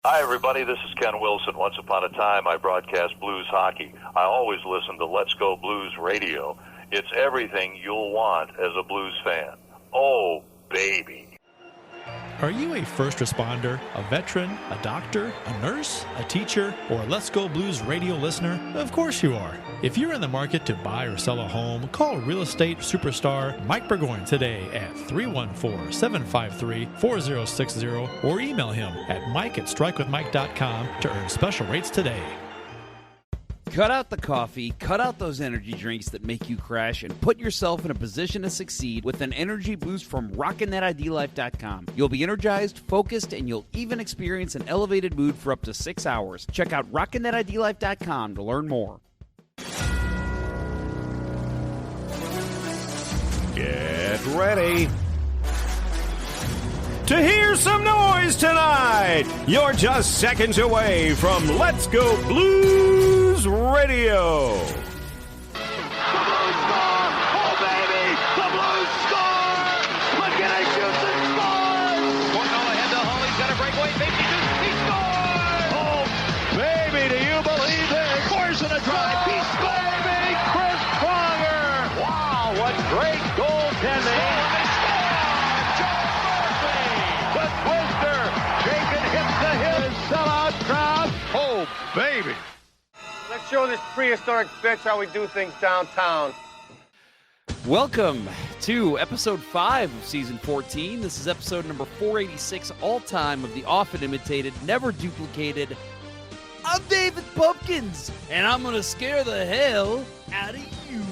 Hi, everybody. This is Ken Wilson. Once upon a time, I broadcast blues hockey. I always listen to Let's Go Blues Radio. It's everything you'll want as a blues fan. Oh, baby. Are you a first responder, a veteran, a doctor, a nurse, a teacher, or a Let's Go Blues Radio listener? Of course you are. If you're in the market to buy or sell a home, call real estate superstar Mike Burgoyne today at 314-753-4060 or email him at mike@strikewithmike.com to earn special rates today. Cut out the coffee, cut out those energy drinks that make you crash, and put yourself in a position to succeed with an energy boost from RockinThatIDLife.com. You'll be energized, focused, and you'll even experience an elevated mood for up to 6 hours. Check out RockinThatIDLife.com to learn more. Get ready to hear some noise tonight. You're just seconds away from Let's Go Blues Radio. The Blues score! Oh, baby! The Blues score! McKinnon shoots and scores! Portnoy ahead to Hall. He's got a breakaway. Maybe he scores! Oh, baby, do you believe it? Scores in a drive. He scores! Baby, Chris Pronger! Wow, what great goaltending! The Twister! Jacob hits the hit. Sellout crowd. Oh, baby! Let's show this prehistoric bitch how we do things downtown. Welcome to episode 5 of season 14. This is episode number 486 all-time of the often imitated, never duplicated. I'm David Pumpkins, and I'm going to scare the hell out of you.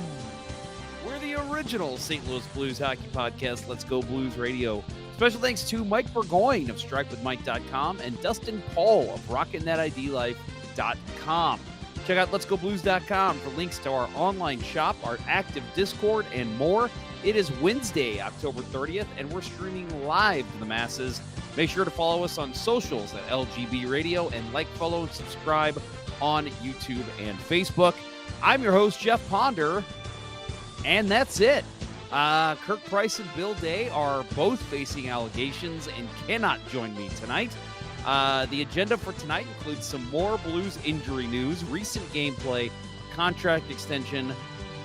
We're the original St. Louis Blues hockey podcast, Let's Go Blues Radio. Special thanks to Mike Burgoyne of StrikeWithMike.com and Dustin Paul of RockinThatIDLife.com. Check out letsgoblues.com for links to our online shop, our active Discord, and more. It is Wednesday, October 30th, and we're streaming live to the masses. Make sure to follow us on socials at LGB Radio and like, follow, and subscribe on YouTube and Facebook. I'm your host, Jeff Ponder, and that's it. Kirk Price and Bill Day are both facing allegations and cannot join me tonight. The agenda for tonight includes some more Blues injury news, recent gameplay, contract extension,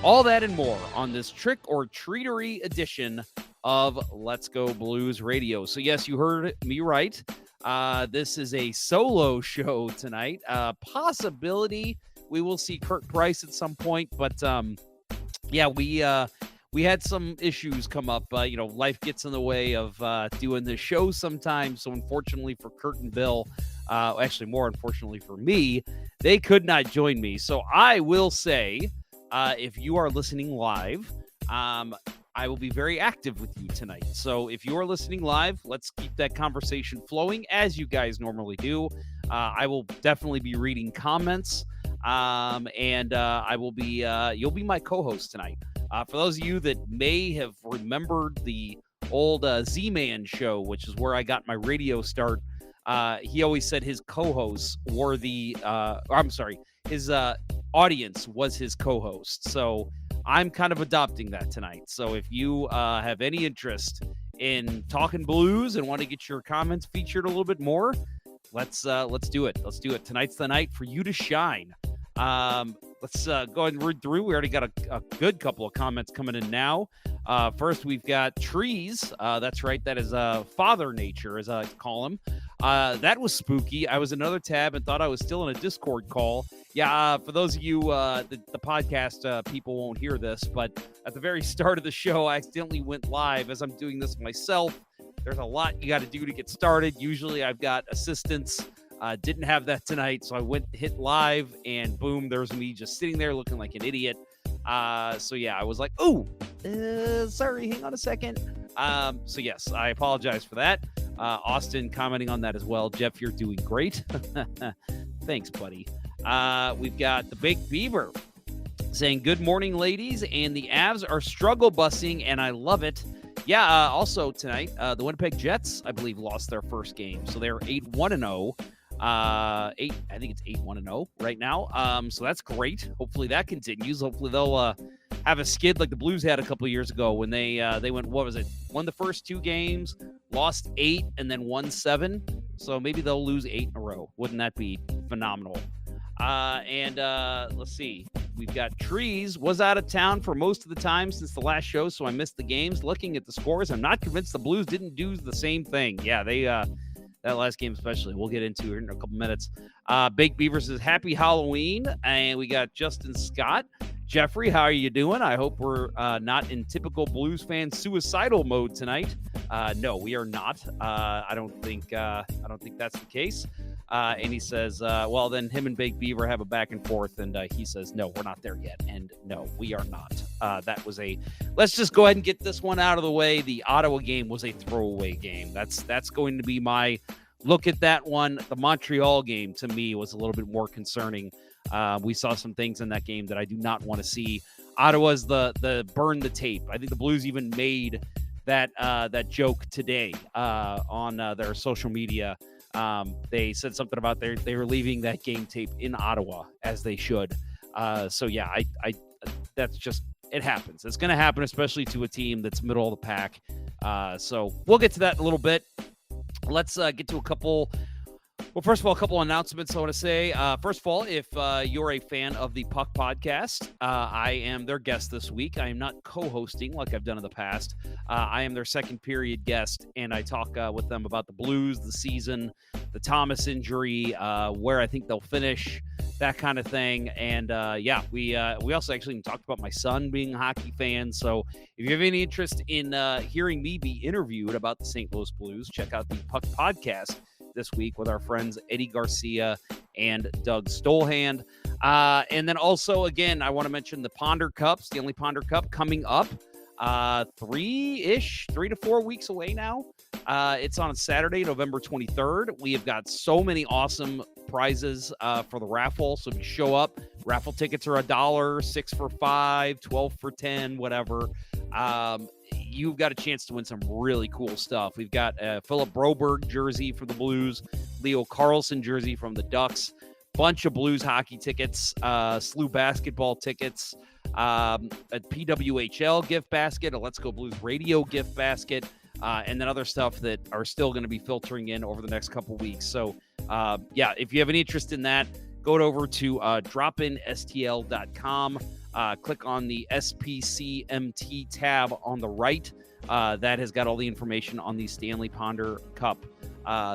all that and more on this trick or treatery edition of Let's Go Blues Radio. So yes, you heard me right. This is a solo show tonight. Possibility we will see Kirk Price at some point, but yeah, we had some issues come up. Life gets in the way of doing the show sometimes. So unfortunately for Kurt and Bill, actually more unfortunately for me, they could not join me. So I will say, if you are listening live, I will be very active with you tonight. So if you are listening live, let's keep that conversation flowing as you guys normally do. I will definitely be reading comments, and I will be, you'll be my co-host tonight. For those of you that may have remembered the old Z-Man show, which is where I got my radio start, he always said his co-hosts were his audience was his co-host. So I'm kind of adopting that tonight. So if you have any interest in talking blues and want to get your comments featured a little bit more, let's do it. Let's do it. Tonight's the night for you to shine. Let's go ahead and read through. We already got a good couple of comments coming in now. First, we've got Trees. That's right. That is Father Nature, as I like to call him. That was spooky. I was in another tab and thought I was still in a Discord call. Yeah, for those of you, the podcast people won't hear this, but at the very start of the show, I accidentally went live as I'm doing this myself. There's a lot you got to do to get started. Usually I've got assistance. Didn't have that tonight, so I hit live, and boom, there's me just sitting there looking like an idiot. So yeah, I was like, sorry, hang on a second. So yes, I apologize for that. Austin commenting on that as well. Jeff, you're doing great. Thanks, buddy. We've got the Baked Beaver saying, good morning, ladies, and the Avs are struggle busing, and I love it. Yeah, also tonight, the Winnipeg Jets, I believe, lost their first game, so they're 8-1-0. I think it's 8-1-0 right now. So that's great. Hopefully that continues. Hopefully they'll have a skid like the Blues had a couple of years ago when they went, won the first 2 games, lost 8, and then won 7. So maybe they'll lose 8 in a row. Wouldn't that be phenomenal? Let's see. We've got Trees was out of town for most of the time since the last show, so I missed the games. Looking at the scores, I'm not convinced the Blues didn't do the same thing. Yeah, they that last game especially, we'll get into it in a couple minutes. Baked Beaver says, happy Halloween. And we got Justin Scott. Jeffrey, how are you doing? I hope we're not in typical Blues fan suicidal mode tonight. No, we are not. I don't think that's the case. And he says, well, then him and Baked Beaver have a back and forth. And he says, no, we're not there yet. And no, we are not. That was let's just go ahead and get this one out of the way. The Ottawa game was a throwaway game. That's going to be my look at that one. The Montreal game, to me, was a little bit more concerning. We saw some things in that game that I do not want to see. Ottawa's the burn the tape. I think the Blues even made that joke today on their social media. They said something about they were leaving that game tape in Ottawa, as they should. So yeah, I that's just, it happens. It's going to happen, especially to a team that's middle of the pack. So we'll get to that in a little bit. Let's get to a couple. Well, first of all, a couple announcements I want to say. First of all, if you're a fan of the Puck Podcast, I am their guest this week. I am not co-hosting like I've done in the past. I am their second period guest, and I talk with them about the Blues, the season, the Thomas injury, where I think they'll finish, that kind of thing. And we also actually even talked about my son being a hockey fan. So if you have any interest in hearing me be interviewed about the St. Louis Blues, check out the Puck Podcast this week with our friends Eddie Garcia and Doug Stolhand. And then also, again, I want to mention the Ponder Cup, Stanley Ponder Cup, coming up 3 to 4 weeks away now. It's on Saturday, November 23rd. We have got so many awesome prizes for the raffle. So if you show up, raffle tickets are $1, 6 for $5, 12 for 10, whatever. You've got a chance to win some really cool stuff. We've got a Philip Broberg jersey for the Blues, Leo Carlson jersey from the Ducks, bunch of Blues hockey tickets, SLU basketball tickets, a PWHL gift basket, a Let's Go Blues radio gift basket, and then other stuff that are still going to be filtering in over the next couple weeks. So, if you have any interest in that, go over to dropinstl.com. Click on the SPCMT tab on the right. That has got all the information on the Stanley Ponder Cup.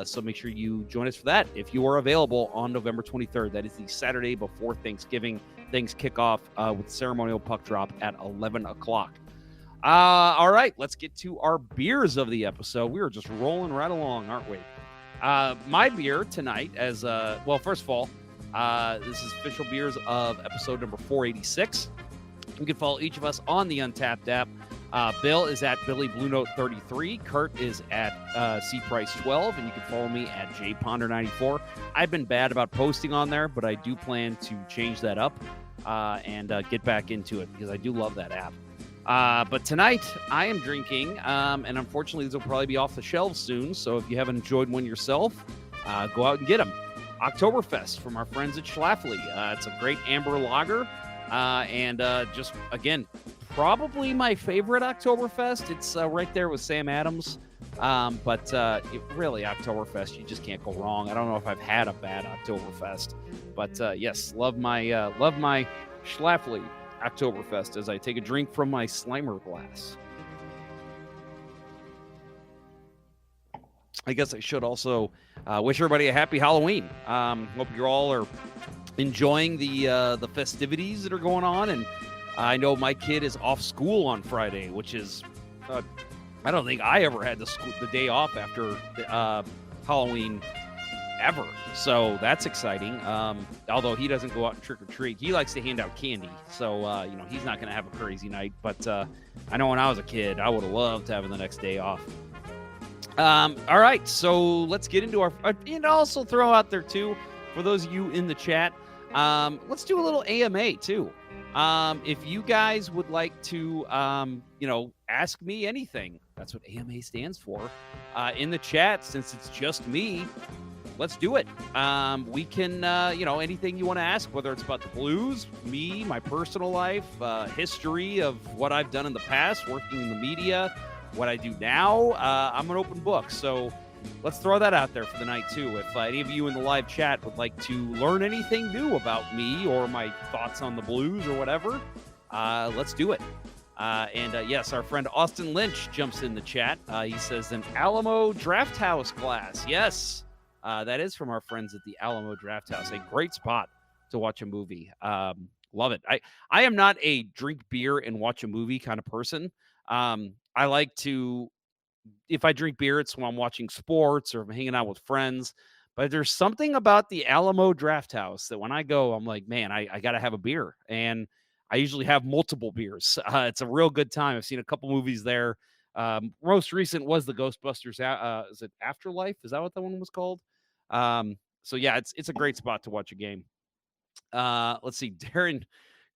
So make sure you join us for that if you are available on November 23rd. That is the Saturday before Thanksgiving. Things kick off with ceremonial puck drop at 11 o'clock. All right, let's get to our beers of the episode. We are just rolling right along, aren't we? My beer tonight, first of all, this is official beers of episode number 486. You can follow each of us on the Untapped app. Bill is at Billy Blue Note 33. Kurt is at C Price 12, and you can follow me at JPonder94. I've been bad about posting on there, but I do plan to change that up and get back into it because I do love that app. But tonight I am drinking, and unfortunately these will probably be off the shelves soon. So if you haven't enjoyed one yourself, go out and get them. Oktoberfest from our friends at Schlafly. It's a great amber lager, and just, again, probably my favorite Oktoberfest. It's right there with Sam Adams, but really, Oktoberfest, you just can't go wrong. I don't know if I've had a bad Oktoberfest, but yes, love my Schlafly Oktoberfest as I take a drink from my Slimer glass. I guess I should also wish everybody a happy Halloween. Hope you all are enjoying the festivities that are going on. And I know my kid is off school on Friday, which is, I don't think I ever had the day off after Halloween ever. So that's exciting. Although he doesn't go out and trick or treat. He likes to hand out candy. So, he's not going to have a crazy night. But I know when I was a kid, I would have loved having the next day off. All right, so let's get into and also throw out there too, for those of you in the chat, let's do a little AMA too. If you guys would like to, ask me anything, that's what AMA stands for, in the chat, since it's just me, let's do it. We can, anything you want to ask, whether it's about the Blues, me, my personal life, history of what I've done in the past, working in the media, what I do now. I'm an open book. So let's throw that out there for the night, too. If any of you in the live chat would like to learn anything new about me or my thoughts on the Blues or whatever, let's do it. Yes, our friend Austin Lynch jumps in the chat. He says, an Alamo Draft House glass. Yes, that is from our friends at the Alamo Draft House. A great spot to watch a movie. Love it. I am not a drink beer and watch a movie kind of person. I like to, if I drink beer, it's when I'm watching sports or I'm hanging out with friends. But there's something about the Alamo Draft House that when I go, I'm like, man, I got to have a beer. And I usually have multiple beers. It's a real good time. I've seen a couple movies there. Most recent was the Ghostbusters. Is it Afterlife? Is that what that one was called? So yeah, it's a great spot to watch a game. Let's see. Darren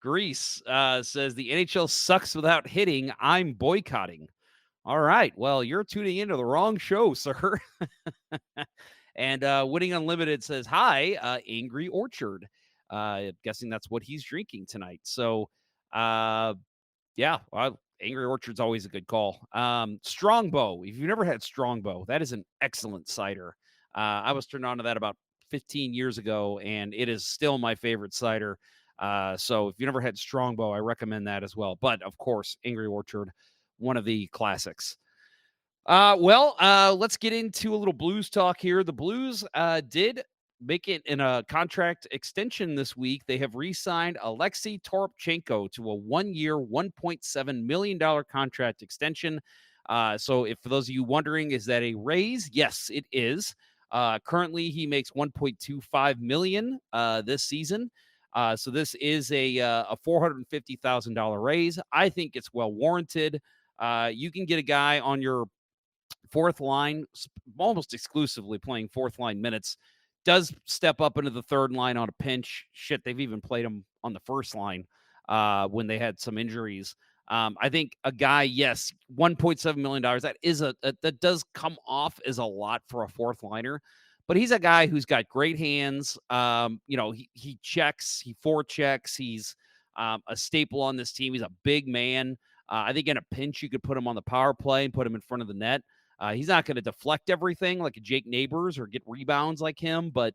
Grease says the NHL sucks without hitting. I'm boycotting. All right. Well, you're tuning into the wrong show, sir. And Winning Unlimited says, hi, Angry Orchard. Guessing that's what he's drinking tonight. So, yeah, well, Angry Orchard's always a good call. Strongbow. If you've never had Strongbow, that is an excellent cider. I was turned on to that about 15 years ago, and it is still my favorite cider. So if you never had Strongbow, I recommend that as well. But, of course, Angry Orchard, one of the classics. Let's get into a little Blues talk here. The Blues did make it in a contract extension this week. They have re-signed Alexei Toropchenko to a 1-year, $1.7 million contract extension. So if for those of you wondering, is that a raise? Yes, it is. Currently, he makes $1.25 million this season. So this is a $450,000 raise. I think it's well warranted. You can get a guy on your fourth line, almost exclusively playing fourth line minutes, does step up into the third line on a pinch. Shit, they've even played him on the first line when they had some injuries. I think a guy, yes, $1.7 million, that does come off as a lot for a fourth liner, but he's a guy who's got great hands. He checks, he forechecks, he's a staple on this team. He's a big man. I think in a pinch, you could put him on the power play and put him in front of the net. He's not going to deflect everything like a Jake Neighbors or get rebounds like him, but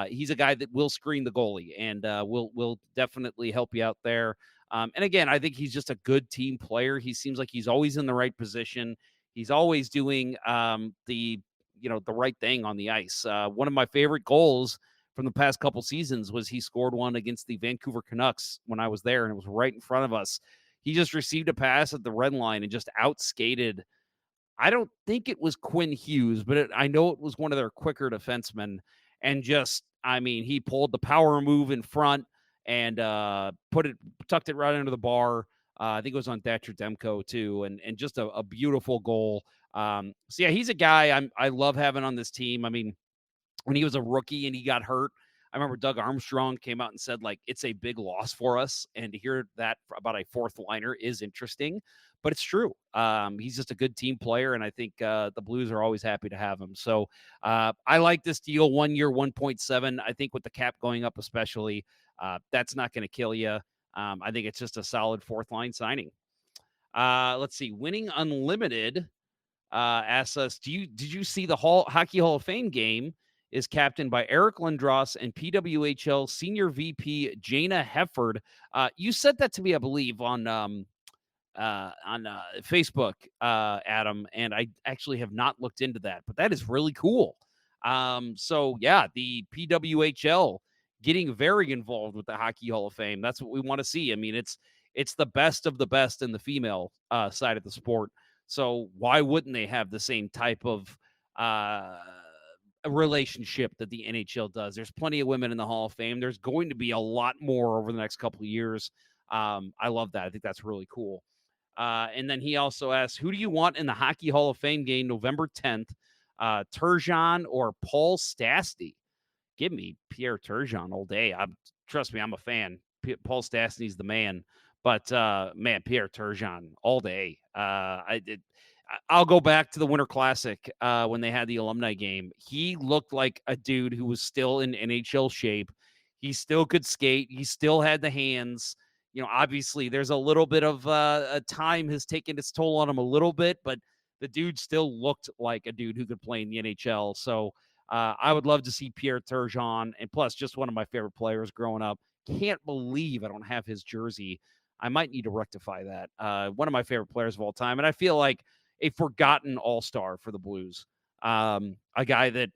he's a guy that will screen the goalie and will definitely help you out there. And again, I think he's just a good team player. He seems like he's always in the right position. He's always doing the right thing on the ice. One of my favorite goals from the past couple seasons was he scored one against the Vancouver Canucks when I was there, and it was right in front of us. He just received a pass at the red line and just outskated. I don't think it was Quinn Hughes, but I know it was one of their quicker defensemen. And he pulled the power move in front and tucked it right under the bar. I think it was on Thatcher Demko too. And just a beautiful goal. He's a guy I love having on this team. I mean, when he was a rookie and he got hurt, I remember Doug Armstrong came out and said, like, it's a big loss for us. And to hear that about a fourth liner is interesting, but it's true. He's just a good team player, and I think the Blues are always happy to have him. So I like this deal, 1 year, 1.7. I think with the cap going up especially, that's not going to kill you. I think it's just a solid fourth line signing. Let's see. Winning Unlimited asks us, did you see the Hockey Hall of Fame game? Is captained by Eric Lindros and PWHL Senior VP Jana Hefford. You said that to me, I believe, on Facebook, Adam, and I actually have not looked into that, but that is really cool. The PWHL getting very involved with the Hockey Hall of Fame. That's what we want to see. I mean, it's the best of the best in the female side of the sport. So why wouldn't they have the same type of a relationship that the NHL does? There's plenty of women in the Hall of Fame. There's going to be a lot more over the next couple of years. I love that. I think that's really cool. And then he also asks, who do you want in the Hockey Hall of Fame game November 10th? Turgeon or Paul Stastny? Give me Pierre Turgeon all day. Trust me, I'm a fan. Paul Stastny's the man. But, Pierre Turgeon all day. I'll go back to the Winter Classic when they had the alumni game. He looked like a dude who was still in NHL shape. He still could skate. He still had the hands. Obviously there's a little bit of time has taken its toll on him a little bit, but the dude still looked like a dude who could play in the NHL. So I would love to see Pierre Turgeon, and plus just one of my favorite players growing up. Can't believe I don't have his jersey. I might need to rectify that. One of my favorite players of all time, and I feel like a forgotten all-star for the Blues. A guy that,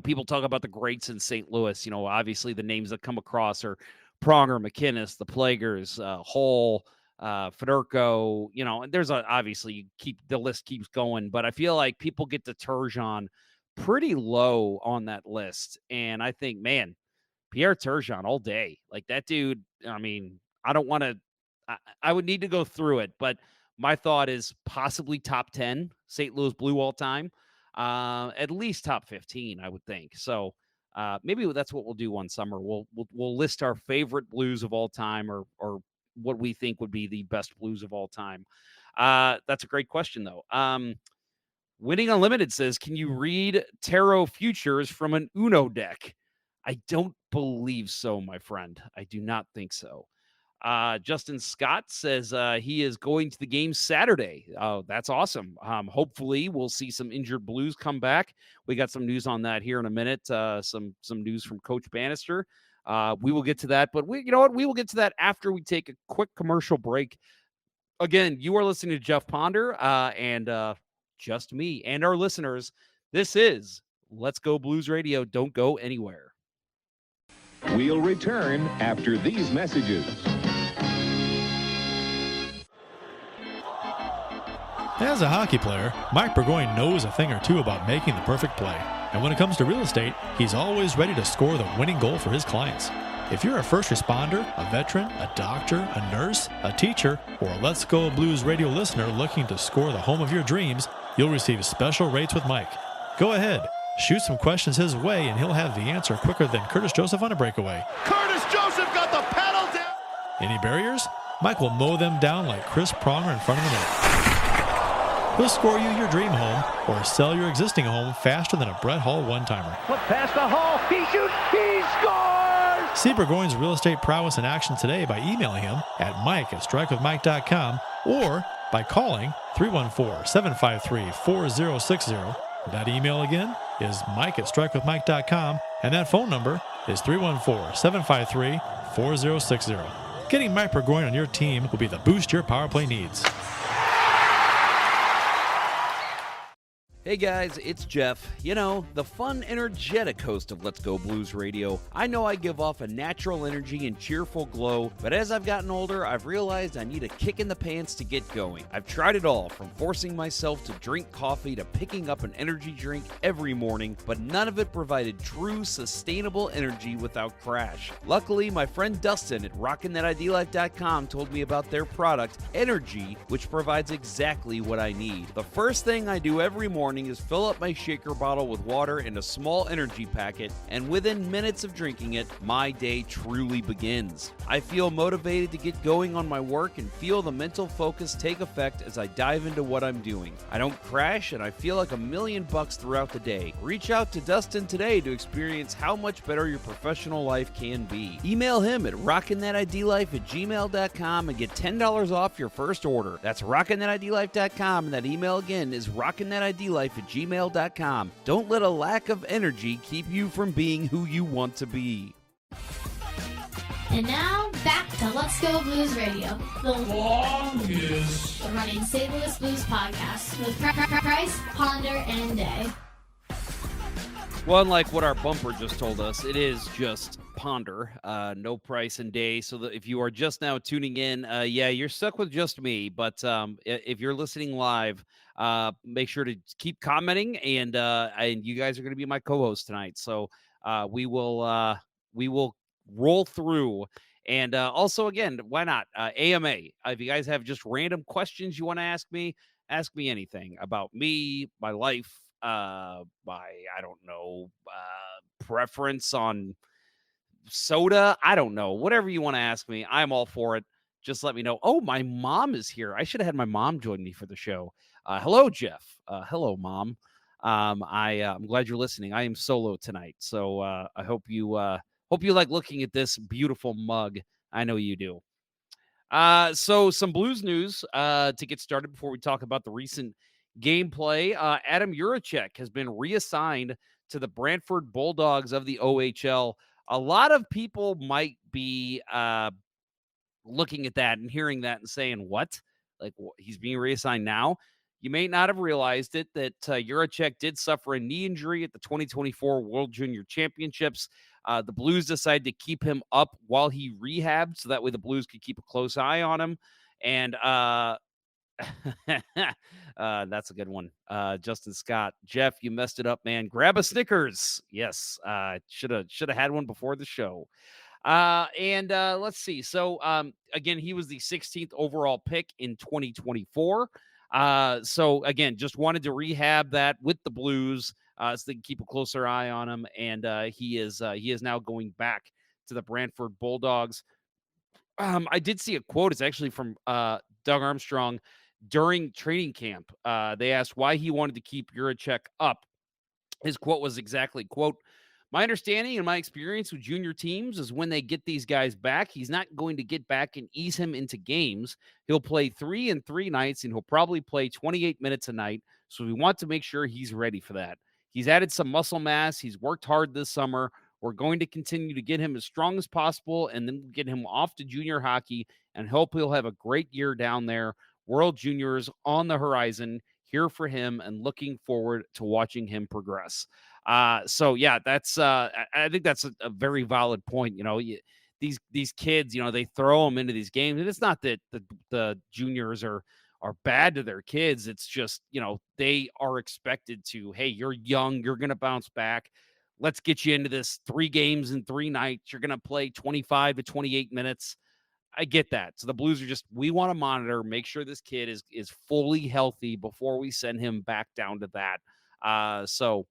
people talk about the greats in St. Louis. Obviously the names that come across are Pronger, McInnes, the Plagers, Hull, Fedorko. And there's obviously the list keeps going, but I feel like people get to Turgeon pretty low on that list. And I think, man, Pierre Turgeon all day. Like that dude, I mean, I don't want to, I would need to go through it, but my thought is possibly top 10 St. Louis Blue all time, at least top 15, I would think. So maybe that's what we'll do one summer. We'll list our favorite Blues of all time, or what we think would be the best Blues of all time. That's a great question, though. Winning Unlimited says, can you read tarot futures from an Uno deck? I don't believe so, my friend. I do not think so. Justin Scott says he is going to the game Saturday. Oh, that's awesome. Hopefully we'll see some injured Blues come back. We got some news on that here in a minute. Some news from Coach Bannister. We will get to that, but you know what? We will get to that after we take a quick commercial break. Again, you are listening to Jeff Ponder and just me and our listeners. This is Let's Go Blues Radio. Don't go anywhere. We'll return after these messages. As a hockey player, Mike Burgoyne knows a thing or two about making the perfect play. And when it comes to real estate, he's always ready to score the winning goal for his clients. If you're a first responder, a veteran, a doctor, a nurse, a teacher, or a Let's Go Blues Radio listener looking to score the home of your dreams, you'll receive special rates with Mike. Go ahead, shoot some questions his way, and he'll have the answer quicker than Curtis Joseph on a breakaway. Curtis Joseph got the pedal down. Any barriers? Mike will mow them down like Chris Pronger in front of the net. He'll score you your dream home or sell your existing home faster than a Brett Hall one-timer. Flip past the Hall. He shoots. He scores. See Burgoyne's real estate prowess in action today by emailing him at mike@strikewithmike.com or by calling 314-753-4060. That email again is mike@strikewithmike.com, and that phone number is 314-753-4060. Getting Mike Burgoyne on your team will be the boost your power play needs. Hey guys, it's Jeff. The fun, energetic host of Let's Go Blues Radio. I know I give off a natural energy and cheerful glow, but as I've gotten older, I've realized I need a kick in the pants to get going. I've tried it all, from forcing myself to drink coffee to picking up an energy drink every morning, but none of it provided true, sustainable energy without crash. Luckily, my friend Dustin at RockinThatIDLife.com told me about their product, Energy, which provides exactly what I need. The first thing I do every morning is fill up my shaker bottle with water and a small energy packet, and within minutes of drinking it, my day truly begins. I feel motivated to get going on my work and feel the mental focus take effect as I dive into what I'm doing. I don't crash, and I feel like $1,000,000 throughout the day. Reach out to Dustin today to experience how much better your professional life can be. Email him at rockinThatIDLife@gmail.com and get $10 off your first order. That's rockinThatIDLife.com, and that email again is rockinThatIDLife@gmail.com. Don't let a lack of energy keep you from being who you want to be. And now, back to Let's Go Blues Radio, the longest running St. Louis Blues podcast with Price, Ponder, and Day. Well, unlike what our bumper just told us, it is just Ponder, no Price and Day. So that if you are just now tuning in, you're stuck with just me. But if you're listening live, make sure to keep commenting, and you guys are going to be my co-host tonight. So we will roll through. And also, again, why not AMA? If you guys have just random questions you want to ask me anything about me, my life, preference on soda. I don't know. Whatever you want to ask me, I'm all for it. Just let me know. Oh, my mom is here. I should have had my mom join me for the show. Hello, Jeff. Hello, Mom. I'm glad you're listening. I am solo tonight, so I hope you like looking at this beautiful mug. I know you do. So some Blues news to get started before we talk about the recent gameplay. Adam Jiricek has been reassigned to the Brantford Bulldogs of the OHL. A lot of people might be looking at that and hearing that and saying, what? Like, he's being reassigned now? You may not have realized it, that Jiricek did suffer a knee injury at the 2024 World Junior Championships. The Blues decided to keep him up while he rehabbed, so that way the Blues could keep a close eye on him. And that's a good one. Justin Scott, Jeff, you messed it up, man. Grab a Snickers. Yes, should have had one before the show. Let's see. So again, he was the 16th overall pick in 2024. So again, just wanted to rehab that with the Blues, so they can keep a closer eye on him. And he is now going back to the Brantford Bulldogs. I did see a quote. It's actually from Doug Armstrong during training camp. They asked why he wanted to keep Jiricek up. His quote was exactly, quote, "My understanding and my experience with junior teams is when they get these guys back, he's not going to get back and ease him into games. He'll play 3 and 3 nights, and he'll probably play 28 minutes a night. So we want to make sure he's ready for that. He's added some muscle mass. He's worked hard this summer. We're going to continue to get him as strong as possible and then get him off to junior hockey and hope he'll have a great year down there. World Juniors on the horizon. Here for him and looking forward to watching him progress." So yeah, that's I think that's a very valid point. You know, these kids, you know, they throw them into these games, and it's not that the juniors are bad to their kids. It's just, you know, they are expected to, hey, you're young, you're gonna bounce back. Let's get you into this 3 games in 3 nights. You're gonna play 25 to 28 minutes. I get that. So the Blues are just, we want to monitor, make sure this kid is fully healthy before we send him back down to that. So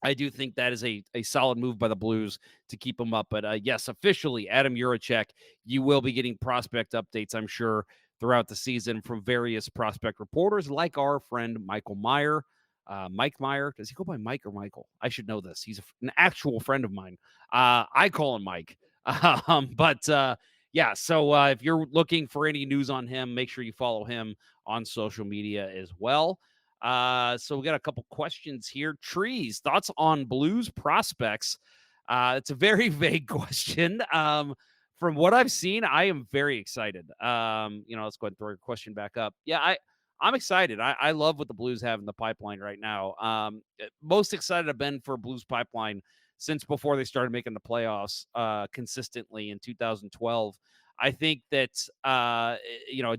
I do think that is a solid move by the Blues to keep him up. But yes, officially, Adam Jiricek, you will be getting prospect updates, I'm sure, throughout the season from various prospect reporters like our friend Michael Meyer. Mike Meyer. Does he go by Mike or Michael? I should know this. He's an actual friend of mine. I call him Mike. Yeah, so if you're looking for any news on him, make sure you follow him on social media as well. So we got a couple questions here. Trees, thoughts on Blues prospects? It's a very vague question. From what I've seen, I am very excited. Let's go ahead and throw your question back up. Yeah, I'm excited. I love what the Blues have in the pipeline right now. Most excited I've been for Blues pipeline since before they started making the playoffs consistently in 2012. I think that,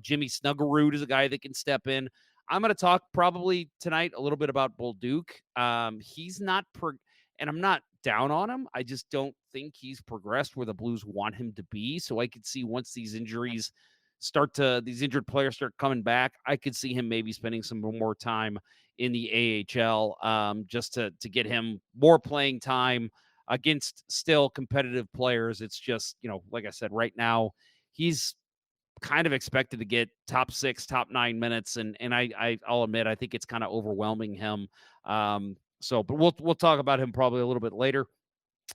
Jimmy Snuggerud is a guy that can step in. I'm going to talk probably tonight a little bit about Bolduc. He's not, and I'm not down on him. I just don't think he's progressed where the Blues want him to be. So I could see once these injured players start coming back, I could see him maybe spending some more time in the AHL just to get him more playing time against still competitive players. It's just, like I said, right now he's kind of expected to get top 6, top 9 minutes. And I'll admit, I think it's kind of overwhelming him. But we'll talk about him probably a little bit later.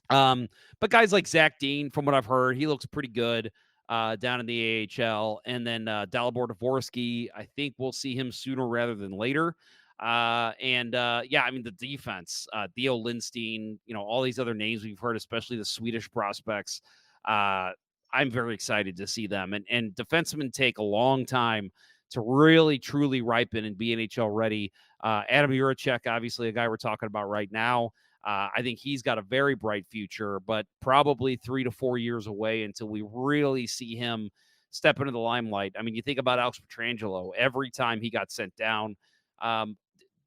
But guys like Zach Dean, from what I've heard, he looks pretty good down in the AHL. And then Dalibor Dvorsky, I think we'll see him sooner rather than later. The defense, Theo Lindstein, all these other names we've heard, especially the Swedish prospects. I'm very excited to see them. And defensemen take a long time to really, truly ripen and be NHL ready. Adam Jiricek, obviously a guy we're talking about right now. I think he's got a very bright future, but probably 3 to 4 years away until we really see him step into the limelight. I mean, you think about Alex Pietrangelo, every time he got sent down.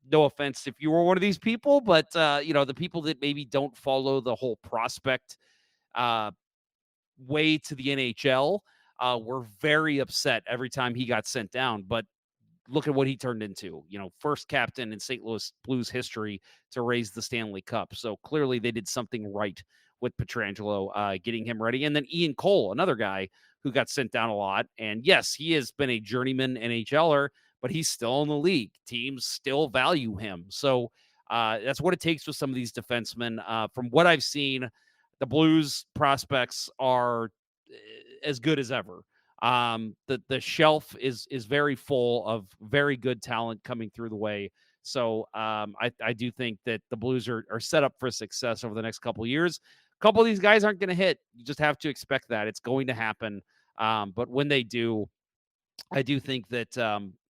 No offense if you were one of these people, but, the people that maybe don't follow the whole prospect way to the NHL were very upset every time he got sent down. But look at what he turned into, first captain in St. Louis Blues history to raise the Stanley Cup. So clearly they did something right with Pietrangelo, getting him ready. And then Ian Cole, another guy who got sent down a lot. And yes, he has been a journeyman NHLer, but he's still in the league. Teams still value him. So that's what it takes with some of these defensemen. From what I've seen, the Blues prospects are as good as ever. The shelf is very full of very good talent coming through the way. So I do think that the Blues are set up for success over the next couple of years. A couple of these guys aren't going to hit. You just have to expect that. It's going to happen. But when they do, I do think that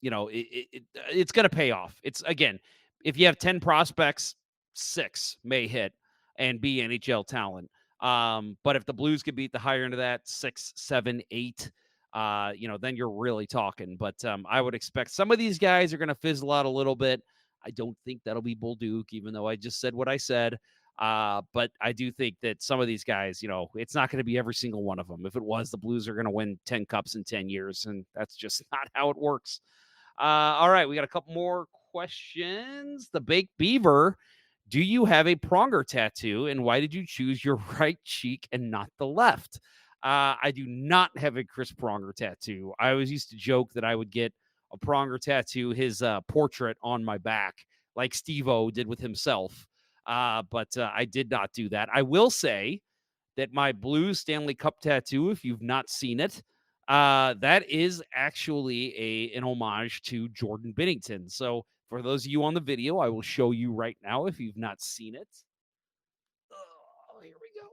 it's going to pay off. It's, again, if you have 10 prospects, 6 may hit and be NHL talent. But if the Blues could beat the higher end of that, 6, 7, 8, then you're really talking. But I would expect some of these guys are going to fizzle out a little bit. I don't think that'll be Bolduc, even though I just said what I said. But I do think that some of these guys, it's not going to be every single one of them. If it was, the Blues are going to win 10 cups in 10 years, and that's just not how it works. All right, we got a couple more questions. The Baked Beaver, do you have a Pronger tattoo, and why did you choose your right cheek and not the left? I do not have a Chris Pronger tattoo. I always used to joke that I would get a Pronger tattoo, his portrait on my back, like Steve-O did with himself. But I did not do that. I will say that my Blues Stanley Cup tattoo, if you've not seen it, that is actually an homage to Jordan Binnington. So for those of you on the video, I will show you right now if you've not seen it. Oh, here we go.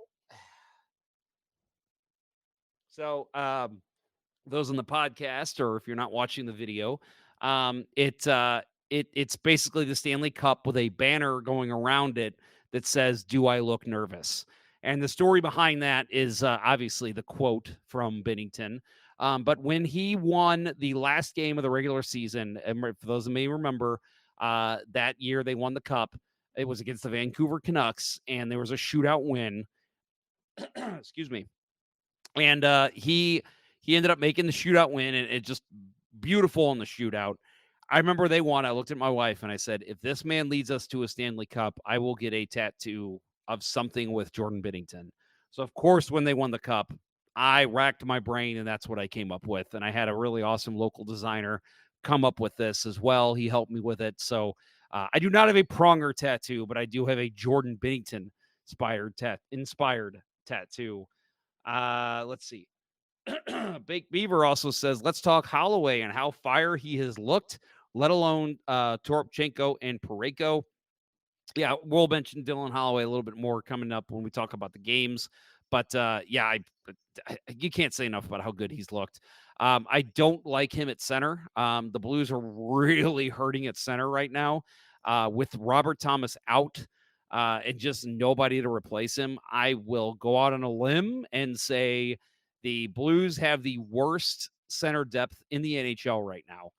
So those on the podcast, or if you're not watching the video, it's basically the Stanley Cup with a banner going around it that says, "Do I look nervous?" And the story behind that is obviously the quote from Binnington. But when he won the last game of the regular season, and for those who may remember, that year they won the Cup. It was against the Vancouver Canucks, and there was a shootout win. Excuse me. And he ended up making the shootout win, and it just beautiful in the shootout. I remember they won. I looked at my wife and I said, if this man leads us to a Stanley Cup, I will get a tattoo of something with Jordan Binnington. So, of course, when they won the Cup, I racked my brain, and that's what I came up with. And I had a really awesome local designer come up with this as well. He helped me with it. So I do not have a Pronger tattoo, but I do have a Jordan Binnington inspired tattoo. Let's see. Baked Beaver also says, let's talk Holloway and how fire he has looked, let alone Toropchenko and Parayko. Yeah, we'll mention Dylan Holloway a little bit more coming up when we talk about the games. But you can't say enough about how good he's looked. I don't like him at center. The Blues are really hurting at center right now with Robert Thomas out. And just nobody to replace him. I will go out on a limb and say the Blues have the worst center depth in the NHL right now.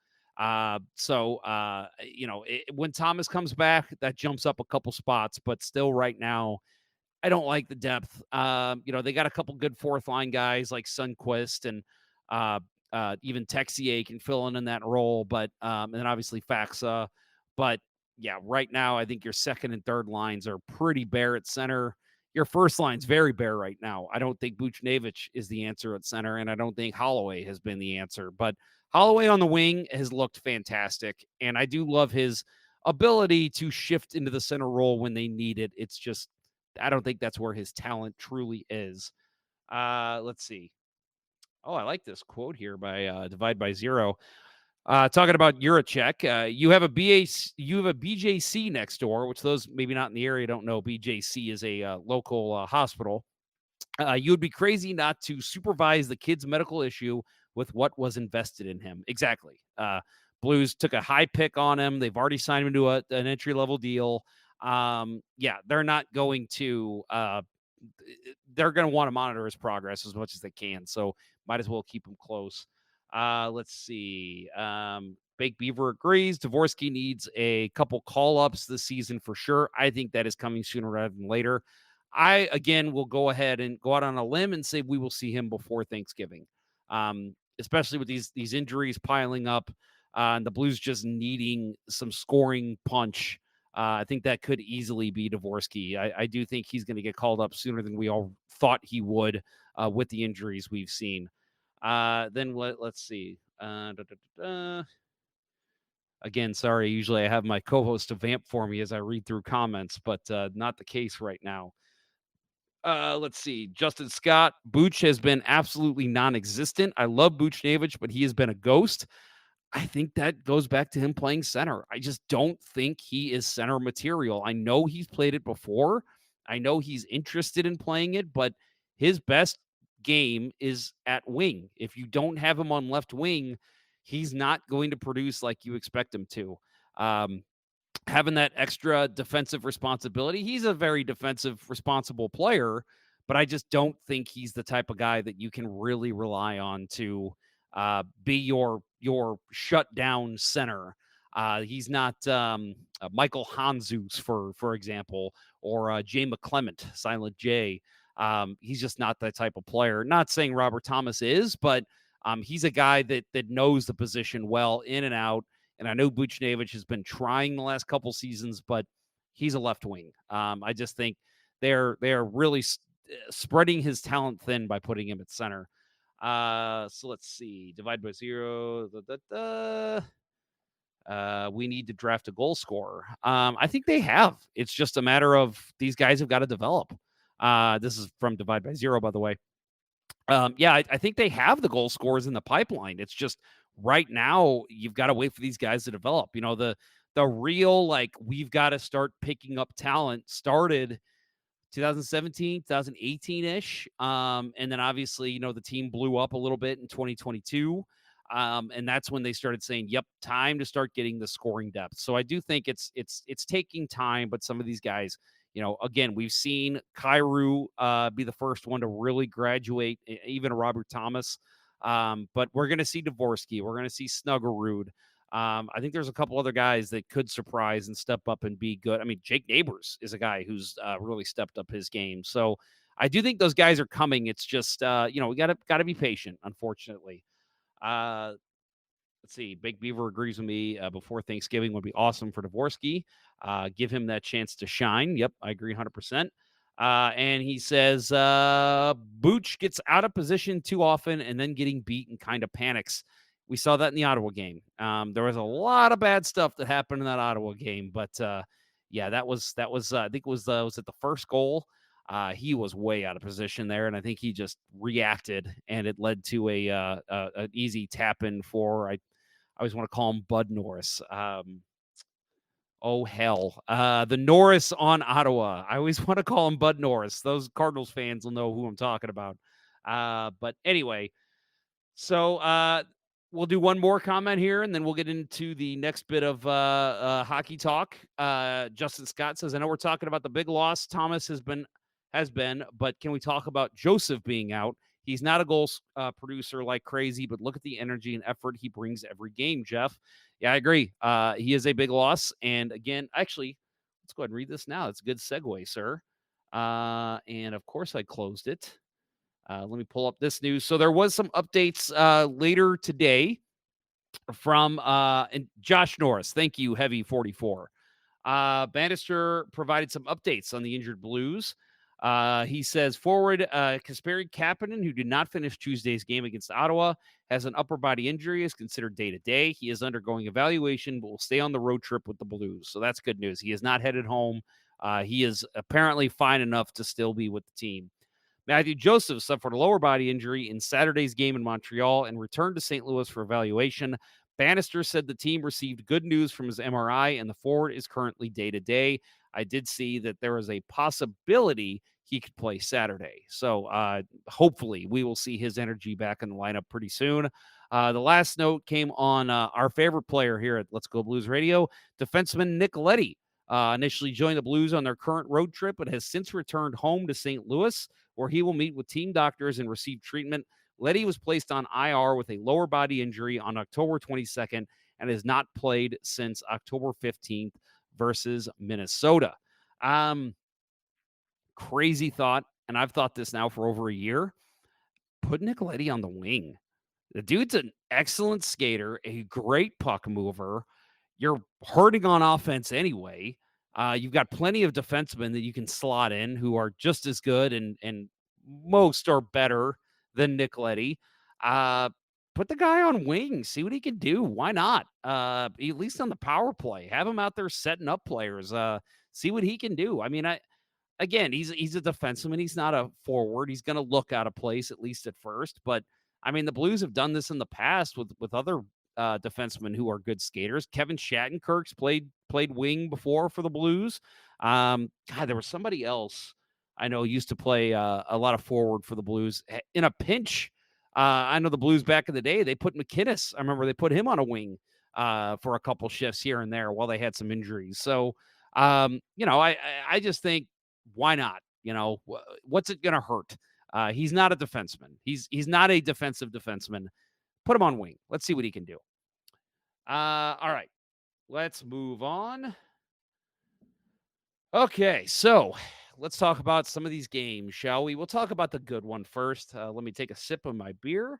When Thomas comes back, that jumps up a couple spots, but still right now, I don't like the depth. They got a couple good fourth line guys like Sundqvist and even Texier can fill in that role, but and then obviously Faxa. But yeah, right now, I think your second and third lines are pretty bare at center. Your first line's very bare right now. I don't think Buchnevich is the answer at center, and I don't think Holloway has been the answer. But Holloway on the wing has looked fantastic, and I do love his ability to shift into the center role when they need it. It's just, I don't think that's where his talent truly is. Let's see. Oh, I like this quote here by Divide by Zero. Talking about Jiricek, you have a BJC next door, which those maybe not in the area don't know. BJC is a local hospital. You would be crazy not to supervise the kid's medical issue with what was invested in him. Exactly. Blues took a high pick on him. They've already signed him to an entry-level deal. They're not going to they're going to want to monitor his progress as much as they can. So might as well keep him close. Let's see. Baked Beaver agrees. Dvorsky needs a couple call-ups this season for sure. I think that is coming sooner rather than later. I, again, will go ahead and go out on a limb and say we will see him before Thanksgiving, especially with these injuries piling up and the Blues just needing some scoring punch. I think that could easily be Dvorsky. I do think he's going to get called up sooner than we all thought he would with the injuries we've seen. Then let's see. Again, sorry. Usually I have my co-host to vamp for me as I read through comments, but not the case right now. Let's see. Justin Scott. Buch has been absolutely non-existent. I love Buchnevich, but he has been a ghost. I think that goes back to him playing center. I just don't think he is center material. I know he's played it before. I know he's interested in playing it, but his best game is at wing. If you don't have him on left wing, he's not going to produce like you expect him to. Um, Having that extra defensive responsibility. He's a very defensive, responsible player, but I just don't think he's the type of guy that you can really rely on to be your shutdown center. He's not Michael Hanzus, for example, or Jay McClement, Silent J. He's just not that type of player. Not saying Robert Thomas is, but he's a guy that knows the position well, in and out. And I know Buchnevich has been trying the last couple seasons, but he's a left wing. I just think they're really spreading his talent thin by putting him at center. So let's see. Divide by 0. We need to draft a goal scorer. I think they have. It's just a matter of these guys have got to develop. This is from Divide by 0, by the way. I think they have the goal scorers in the pipeline. It's just right now you've got to wait for these guys to develop. You know, the real, like, we've got to start picking up talent started 2017, 2018-ish. And then obviously, you know, the team blew up a little bit in 2022. And that's when they started saying, yep, time to start getting the scoring depth. So I do think it's taking time, but some of these guys, you know, again, we've seen Kyrou be the first one to really graduate, even Robert Thomas. But we're going to see Dvorsky. We're going to see Snuggerud. I think there's a couple other guys that could surprise and step up and be good. I mean, Jake Neighbors is a guy who's really stepped up his game. So I do think those guys are coming. It's just, you know, we got to be patient, unfortunately. Let's see. Big Beaver agrees with me. Before Thanksgiving would be awesome for Dvorsky. Give him that chance to shine. Yep, I agree 100%. And he says, Booch gets out of position too often and then getting beat and kind of panics. We saw that in the Ottawa game. There was a lot of bad stuff that happened in that Ottawa game, but yeah, that was I think was it the first goal? He was way out of position there, and I think he just reacted, and it led to an easy tap in for I always want to call him Bud Norris. Oh, hell. The Norris on Ottawa. I always want to call him Bud Norris. Those Cardinals fans will know who I'm talking about. But anyway, so we'll do one more comment here, and then we'll get into the next bit of hockey talk. Justin Scott says, I know we're talking about the big loss Thomas has been, but can we talk about Joseph being out? He's not a goal producer like crazy, but look at the energy and effort he brings every game, Jeff. Yeah, I agree. He is a big loss. And again, actually, let's go ahead and read this now. It's a good segue, sir. And of course, I closed it. Let me pull up this news. So there was some updates later today from and Josh Norris. Thank you, Heavy 44. Bannister provided some updates on the injured Blues. He says forward Kasperi Kapanen, who did not finish Tuesday's game against Ottawa, has an upper body injury, is considered day-to-day. He is undergoing evaluation, but will stay on the road trip with the Blues. So that's good news. He is not headed home. He is apparently fine enough to still be with the team. Mathieu Joseph suffered a lower body injury in Saturday's game in Montreal and returned to St. Louis for evaluation. Bannister said the team received good news from his MRI, and the forward is currently day-to-day. I did see that there is a possibility he could play Saturday. So hopefully we will see his energy back in the lineup pretty soon. The last note came on our favorite player here at Let's Go Blues Radio, defenseman Nick Leddy. Initially joined the Blues on their current road trip, but has since returned home to St. Louis, where he will meet with team doctors and receive treatment. Leddy was placed on IR with a lower body injury on October 22nd and has not played since October 15th versus Minnesota. Crazy thought, and I've thought this now for over a year. Put Nick Leddy on the wing. The dude's an excellent skater, a great puck mover. You're hurting on offense anyway. You've got plenty of defensemen that you can slot in who are just as good and most are better than Nick Leddy. Put the guy on wing. See what he can do. Why not? At least on the power play. Have him out there setting up players. See what he can do. I mean, again, he's a defenseman. He's not a forward. He's going to look out of place, at least at first. But, I mean, the Blues have done this in the past with other defensemen who are good skaters. Kevin Shattenkirk's played wing before for the Blues. God, there was somebody else I know used to play a lot of forward for the Blues. In a pinch, I know the Blues back in the day, they put McInnes. I remember they put him on a wing for a couple shifts here and there while they had some injuries. So, I just think, why not? What's it going to hurt? He's not a defenseman. He's not a defensive defenseman. Put him on wing. Let's see what he can do. All right. Let's move on. Okay, so let's talk about some of these games, shall we? We'll talk about the good one first. Let me take a sip of my beer.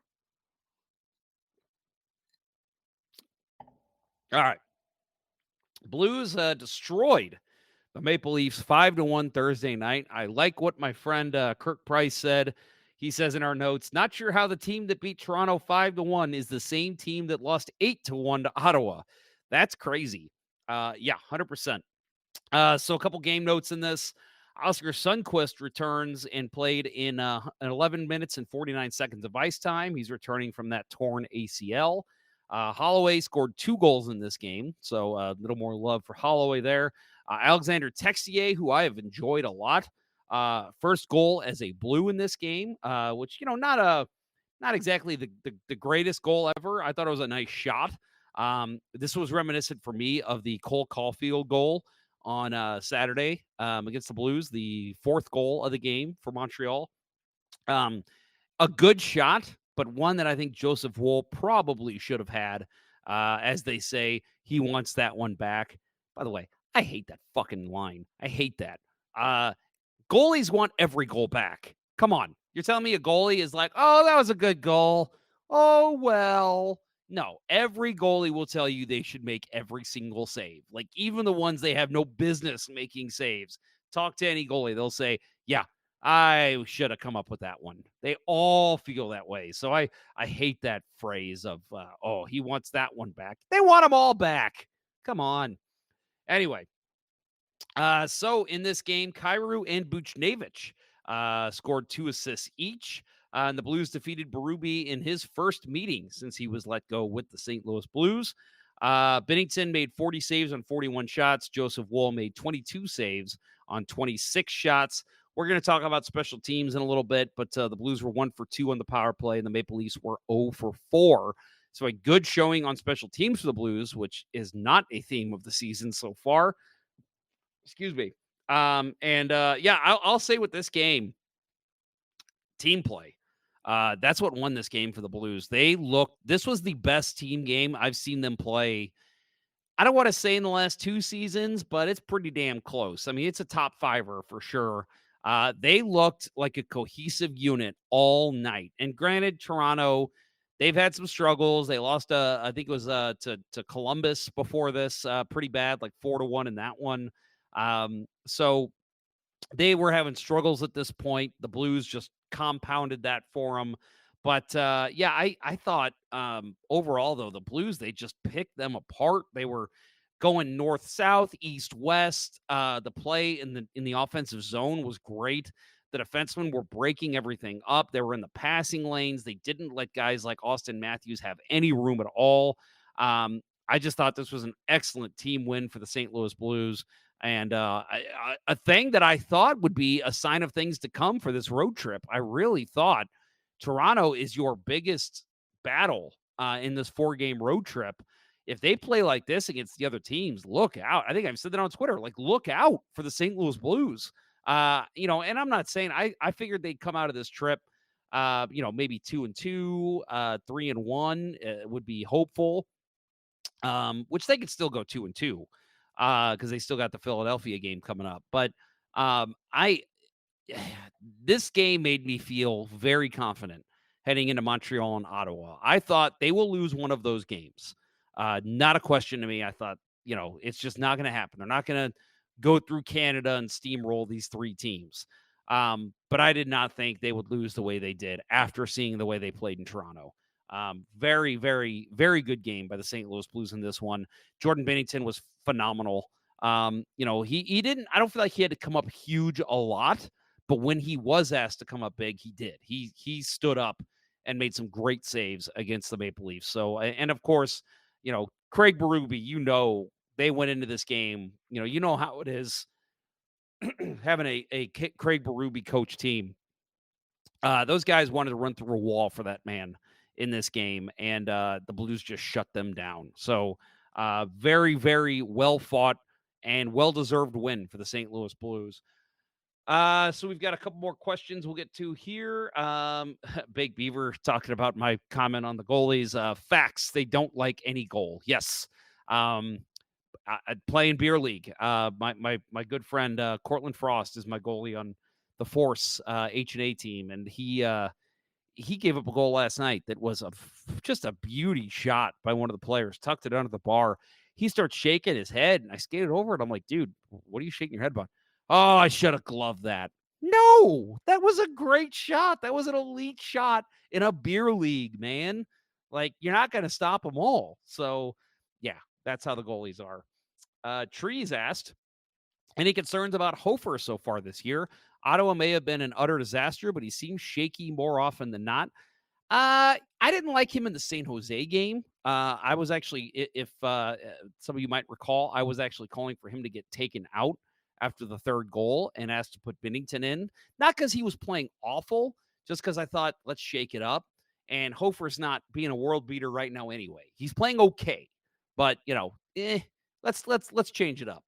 All right. Blues destroyed the Maple Leafs 5-1 Thursday night. I like what my friend Kirk Price said. He says in our notes, not sure how the team that beat Toronto 5-1 is the same team that lost 8-1 to Ottawa. That's crazy. Yeah, 100%. So a couple game notes in this. Oscar Sundqvist returns and played in 11 minutes and 49 seconds of ice time. He's returning from that torn ACL. Holloway scored 2 goals in this game, so a little more love for Holloway there. Alexander Texier, who I have enjoyed a lot. First goal as a Blue in this game, which, not exactly the greatest goal ever. I thought it was a nice shot. This was reminiscent for me of the Cole Caulfield goal on Saturday against the Blues, the 4th goal of the game for Montreal. A good shot, but one that I think Joseph Woll probably should have had. As they say, he wants that one back. By the way, I hate that fucking line. I hate that. Goalies want every goal back. Come on. You're telling me a goalie is like, oh, that was a good goal. Oh, well. No, every goalie will tell you they should make every single save. Like, even the ones they have no business making saves. Talk to any goalie. They'll say, yeah, I should have come up with that one. They all feel that way. So I hate that phrase of, oh, he wants that one back. They want them all back. Come on. Anyway, so in this game, Kyrou and Buchnevich scored 2 assists each. And the Blues defeated Berube in his first meeting since he was let go with the St. Louis Blues. Binnington made 40 saves on 41 shots. Joseph Woll made 22 saves on 26 shots. We're going to talk about special teams in a little bit, but the Blues were 1 for 2 on the power play, and the Maple Leafs were 0 for 4. So a good showing on special teams for the Blues, which is not a theme of the season so far. Excuse me. I'll say with this game, team play. That's what won this game for the Blues. This was the best team game I've seen them play. I don't want to say in the last 2 seasons, but it's pretty damn close. I mean, it's a top 5er for sure. They looked like a cohesive unit all night. And granted, Toronto, they've had some struggles. They lost, I think it was to Columbus before this, pretty bad, like 4-1 in that one. So they were having struggles at this point. The Blues just compounded that for them. But I thought overall, though, the Blues, they just picked them apart. They were going north, south, east, west. The play in the offensive zone was great. The defensemen were breaking everything up. They were in the passing lanes. They didn't let guys like Austin Matthews have any room at all. I just thought this was an excellent team win for the St. Louis Blues. And a thing that I thought would be a sign of things to come for this road trip. I really thought Toronto is your biggest battle in this 4-game road trip. If they play like this against the other teams, look out. I think I've said that on Twitter, like, look out for the St. Louis Blues. And I'm not saying I figured they'd come out of this trip, maybe 2-2, 3-1 would be hopeful, which they could still go 2-2 because they still got the Philadelphia game coming up. But this game made me feel very confident heading into Montreal and Ottawa. I thought they will lose one of those games. Not a question to me. I thought, it's just not going to happen. They're not going to go through Canada and steamroll these 3 teams. But I did not think they would lose the way they did after seeing the way they played in Toronto. Very, very, very good game by the St. Louis Blues in this one. Jordan Binnington was phenomenal. He didn't, I don't feel like he had to come up huge a lot, but when he was asked to come up big, he did. He stood up and made some great saves against the Maple Leafs. So, and of course, Craig Berube, they went into this game, you know how it is having a Craig Berube coach team. Those guys wanted to run through a wall for that man in this game, and the Blues just shut them down. So, very, very well fought and well-deserved win for the St. Louis Blues. So we've got a couple more questions we'll get to here. Big Beaver talking about my comment on the goalies. Facts, they don't like any goal. Yes. I play in beer league. My good friend Cortland Frost is my goalie on the Force H&A team, and he gave up a goal last night that was just a beauty shot by one of the players, tucked it under the bar. He starts shaking his head, and I skated over it. I'm like, dude, what are you shaking your head about? Oh, I should have gloved that. No, that was a great shot. That was an elite shot in a beer league, man. Like, you're not going to stop them all. So, yeah, that's how the goalies are. Trees asked, any concerns about Hofer so far this year? Ottawa may have been an utter disaster, but he seems shaky more often than not. I didn't like him in the San Jose game. I was actually, if some of you might recall, I was actually calling for him to get taken out after the third goal and asked to put Binnington in. Not because he was playing awful, just because I thought, let's shake it up. And Hofer's not being a world beater right now anyway. He's playing okay, but let's change it up.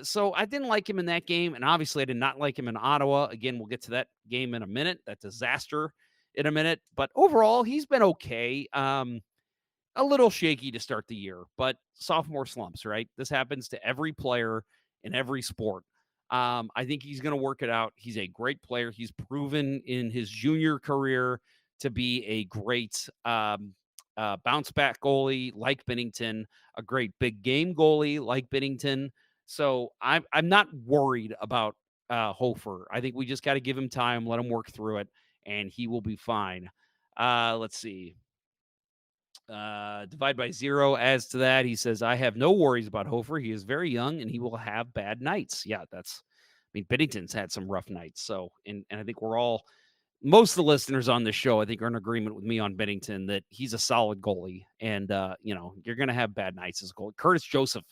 So I didn't like him in that game, and obviously I did not like him in Ottawa. Again, we'll get to that game in a minute, that disaster in a minute. But overall, he's been okay. A little shaky to start the year, but sophomore slumps, right? This happens to every player in every sport. I think he's going to work it out. He's a great player. He's proven in his junior career to be a great bounce back goalie like Binnington, a great big game goalie like Binnington. So I'm not worried about Hofer. I think we just got to give him time, let him work through it, and he will be fine. Let's see. Divide by zero adds to that. He says, I have no worries about Hofer. He is very young and he will have bad nights. Yeah, Binnington's had some rough nights. So, and I think most of the listeners on this show, I think, are in agreement with me on Binnington that he's a solid goalie. And, you're going to have bad nights as a goalie. Curtis Joseph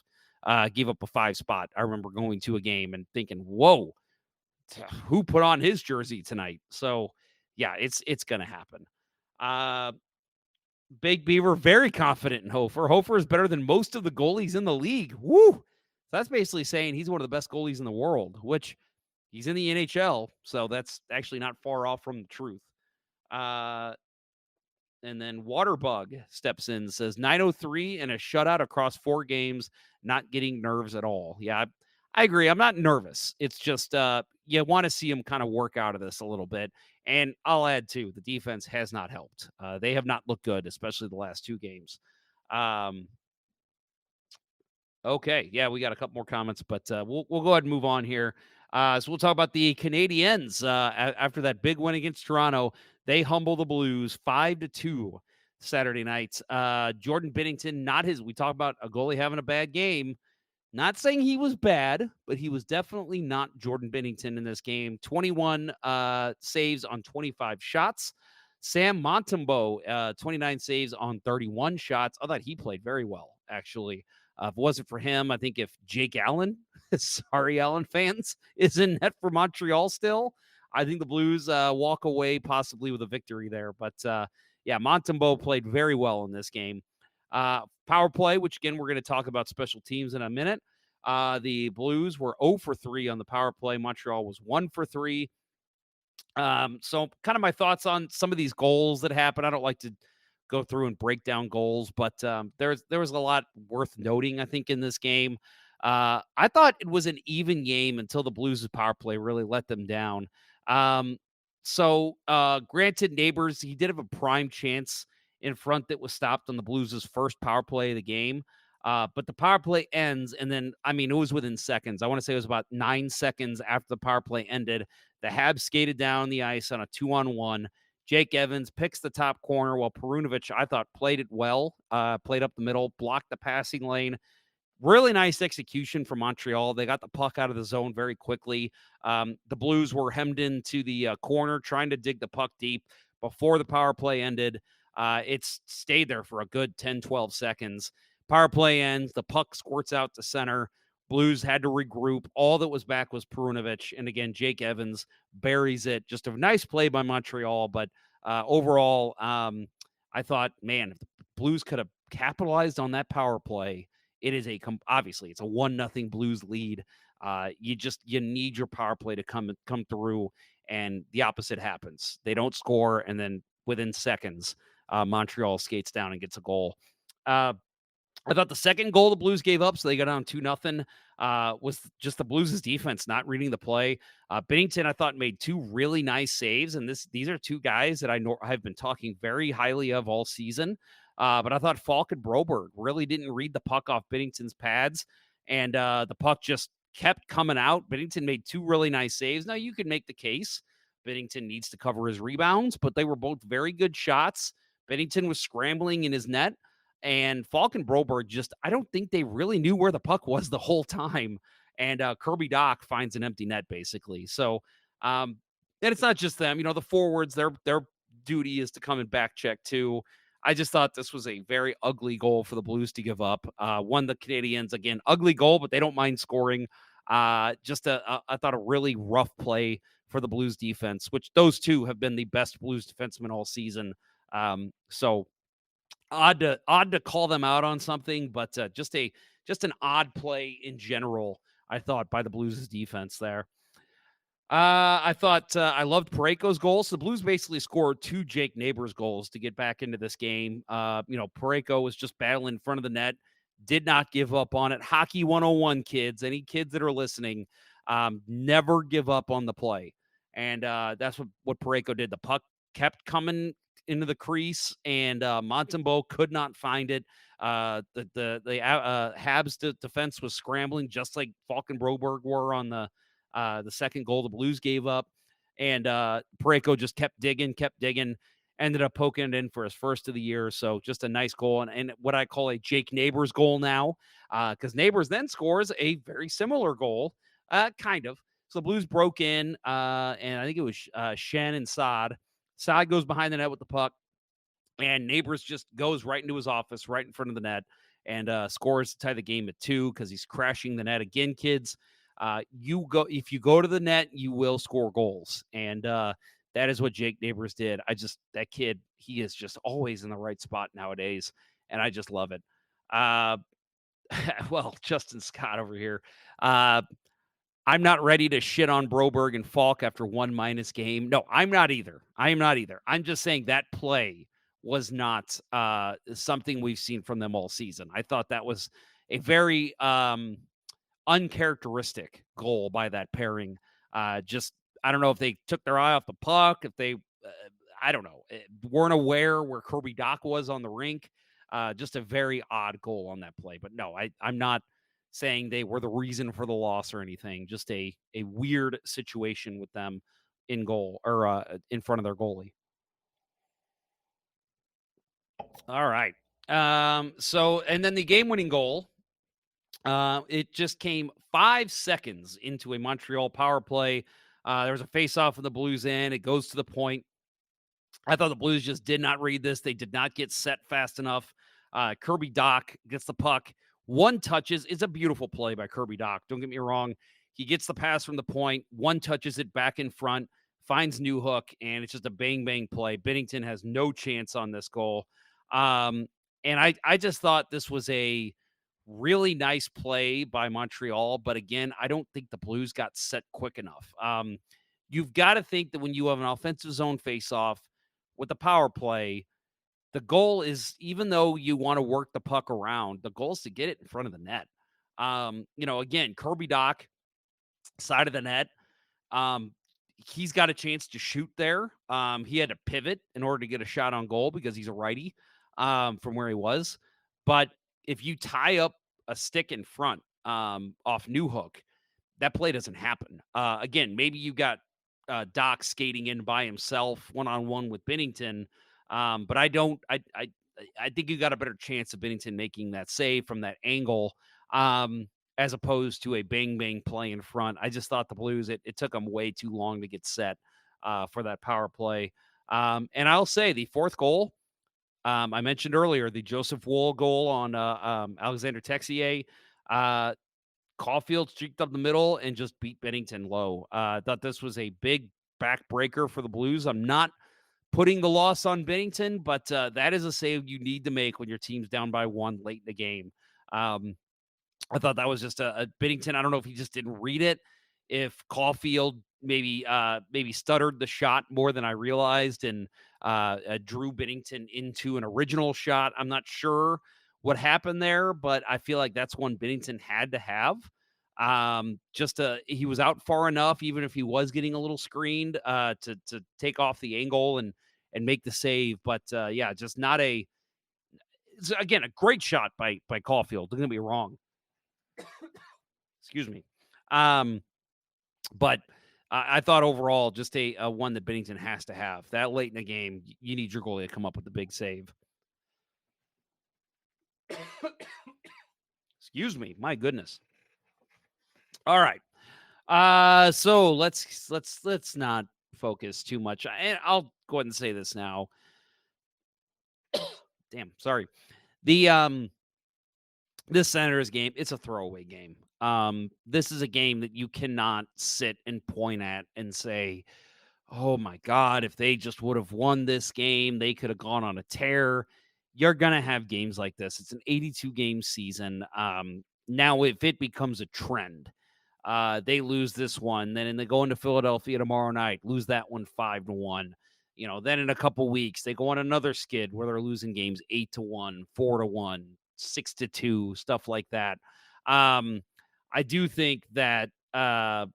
gave up a 5 spot. I remember going to a game and thinking, whoa, who put on his jersey tonight? So, yeah, it's going to happen. Big Beaver, very confident in Hofer. Hofer is better than most of the goalies in the league. Woo! That's basically saying he's one of the best goalies in the world, which he's in the NHL, so that's actually not far off from the truth. And then Waterbug steps in and says, 903 and a shutout across 4 games, not getting nerves at all. Yeah, I agree. I'm not nervous. It's just you want to see him kind of work out of this a little bit. And I'll add, too, the defense has not helped. They have not looked good, especially the last 2 games. Okay, yeah, we got a couple more comments, but we'll go ahead and move on here. So we'll talk about the Canadiens. After that big win against Toronto, they humble the Blues 5-2 Saturday night. Jordan Binnington, we talk about a goalie having a bad game. Not saying he was bad, but he was definitely not Jordan Binnington in this game. 21 saves on 25 shots. Sam Montembeault, 29 saves on 31 shots. I thought he played very well, actually. If it wasn't for him, I think if Jake Allen, sorry, Allen fans, is in net for Montreal still, I think the Blues walk away possibly with a victory there. But, yeah, Montembeault played very well in this game. Power play, which, again, we're going to talk about special teams in a minute. The Blues were 0 for 3 on the power play. Montreal was 1 for 3. So kind of my thoughts on some of these goals that happened. I don't like to go through and break down goals, but there was a lot worth noting, I think, in this game. I thought it was an even game until the Blues' power play really let them down. So granted, Neighbors, he did have a prime chance in front that was stopped on the Blues' first power play of the game. But the power play ends, and then, it was within seconds. I want to say it was about 9 seconds after the power play ended. The Habs skated down the ice on a 2-on-1. Jake Evans picks the top corner while Perunovic, I thought, played it well, played up the middle, blocked the passing lane, really nice execution from Montreal. They got the puck out of the zone very quickly. The Blues were hemmed into the corner, trying to dig the puck deep before the power play ended. It's stayed there for a good 10, 12 seconds. Power play ends. The puck squirts out to center. Blues had to regroup. All that was back was Perunovic. And again, Jake Evans buries it. Just a nice play by Montreal. But overall, I thought, man, if the Blues could have capitalized on that power play, it is obviously it's a 1-0 Blues lead. You need your power play to come through, and the opposite happens. They don't score, and then within seconds, Montreal skates down and gets a goal. I thought the second goal the Blues gave up, so they got down 2-0, was just the Blues' defense not reading the play. Binnington, I thought, made two really nice saves, and these are two guys that I've been talking very highly of all season. But I thought Falk and Broberg really didn't read the puck off Binnington's pads, and the puck just kept coming out. Binnington made two really nice saves. Now, you could make the case Binnington needs to cover his rebounds, but they were both very good shots. Binnington was scrambling in his net. And Falk and Broberg I don't think they really knew where the puck was the whole time. And Kirby Dach finds an empty net, basically. So, and it's not just them. The forwards, their duty is to come and back check, too. I just thought this was a very ugly goal for the Blues to give up. One, the Canadiens, again, ugly goal, but they don't mind scoring. I thought a really rough play for the Blues defense, which those two have been the best Blues defensemen all season. So, odd to call them out on something, but just an odd play in general, I thought, by the Blues' defense there. I thought I loved Parayko's goals. So the Blues basically scored two Jake Neighbors goals to get back into this game. Parayko was just battling in front of the net, did not give up on it. Hockey 101, kids. Any kids that are listening, never give up on the play. And that's what Parayko did. The puck kept coming into the crease, and Montembeault could not find it. The Habs defense was scrambling, just like Falk and Broberg were on the second goal the Blues gave up. And Parayko just kept digging, ended up poking it in for his first of the year. So just a nice goal, and what I call a Jake Neighbors goal now, because Neighbors then scores a very similar goal, kind of. So the Blues broke in, and I think it was Shen and Saad. Saad goes behind the net with the puck, and Neighbors just goes right into his office, right in front of the net, and scores to tie the game at 2 because he's crashing the net again, kids. If you go to the net, you will score goals, and that is what Jake Neighbors did. That kid, he is just always in the right spot nowadays, and I just love it. Well, Justin Scott over here. I'm not ready to shit on Broberg and Falk after 1- game. No, I'm not either. I'm just saying that play was not something we've seen from them all season. I thought that was a very uncharacteristic goal by that pairing. I don't know if they took their eye off the puck, if they, I don't know, weren't aware where Kirby Dach was on the rink. Just a very odd goal on that play. But no, I'm not saying they were the reason for the loss or anything. Just a weird situation with them in goal, or in front of their goalie. All right. And then the game-winning goal, it just came 5 seconds into a Montreal power play. There was a face-off in the Blues end. It goes to the point. I thought the Blues just did not read this. They did not get set fast enough. Kirby Dach gets the puck. One touches. It's a beautiful play by Kirby Dach. Don't get me wrong. He gets the pass from the point. One touches it back in front, finds Newhook, and it's just a bang-bang play. Binnington has no chance on this goal. And I just thought this was a really nice play by Montreal. But again, I don't think the Blues got set quick enough. You've got to think that when you have an offensive zone face-off with the power play, the goal is, even though you want to work the puck around, the goal is to get it in front of the net. Again, Kirby Dach, side of the net, he's got a chance to shoot there. He had to pivot in order to get a shot on goal because he's a righty from where he was. But if you tie up a stick in front off Newhook, that play doesn't happen. Again, maybe you got Dach skating in by himself, one-on-one with Binnington. But I think you got a better chance of Binnington making that save from that angle. as opposed to a bang play in front. I just thought the Blues, it took them way too long to get set for that power play. And I'll say the fourth goal, I mentioned earlier, the Joseph Wool goal on Alexander Texier. Caulfield streaked up the middle and just beat Bennington low. I thought this was a big backbreaker for the Blues. I'm not putting the loss on Bennington, but that is a save you need to make when your team's down by one late in the game. I thought that was just a Bennington. I don't know if he just didn't read it, if Caulfield maybe stuttered the shot more than I realized and drew Bennington into an original shot. I'm not sure what happened there, but I feel like that's one Bennington had to have. He was out far enough, even if he was getting a little screened, to take off the angle and make the save. But just not again, a great shot by Caulfield. Don't get me wrong. Excuse me. But I thought overall just a one that Bennington has to have. That late in the game, you need your goalie to come up with the big save. Excuse me. My goodness. All right. So let's not focus too much. And I'll go ahead and say this now. Damn, sorry. The this Senators game, it's a throwaway game. This is a game that you cannot sit and point at and say, oh my God, if they just would have won this game, they could have gone on a tear. You're going to have games like this. It's an 82-game season. Now, if it becomes a trend, they lose this one, then they go into Philadelphia tomorrow night, lose that one 5-1. Then in a couple weeks, they go on another skid where they're losing games 8-1, 4-1, 6-2, stuff like that. I do think that that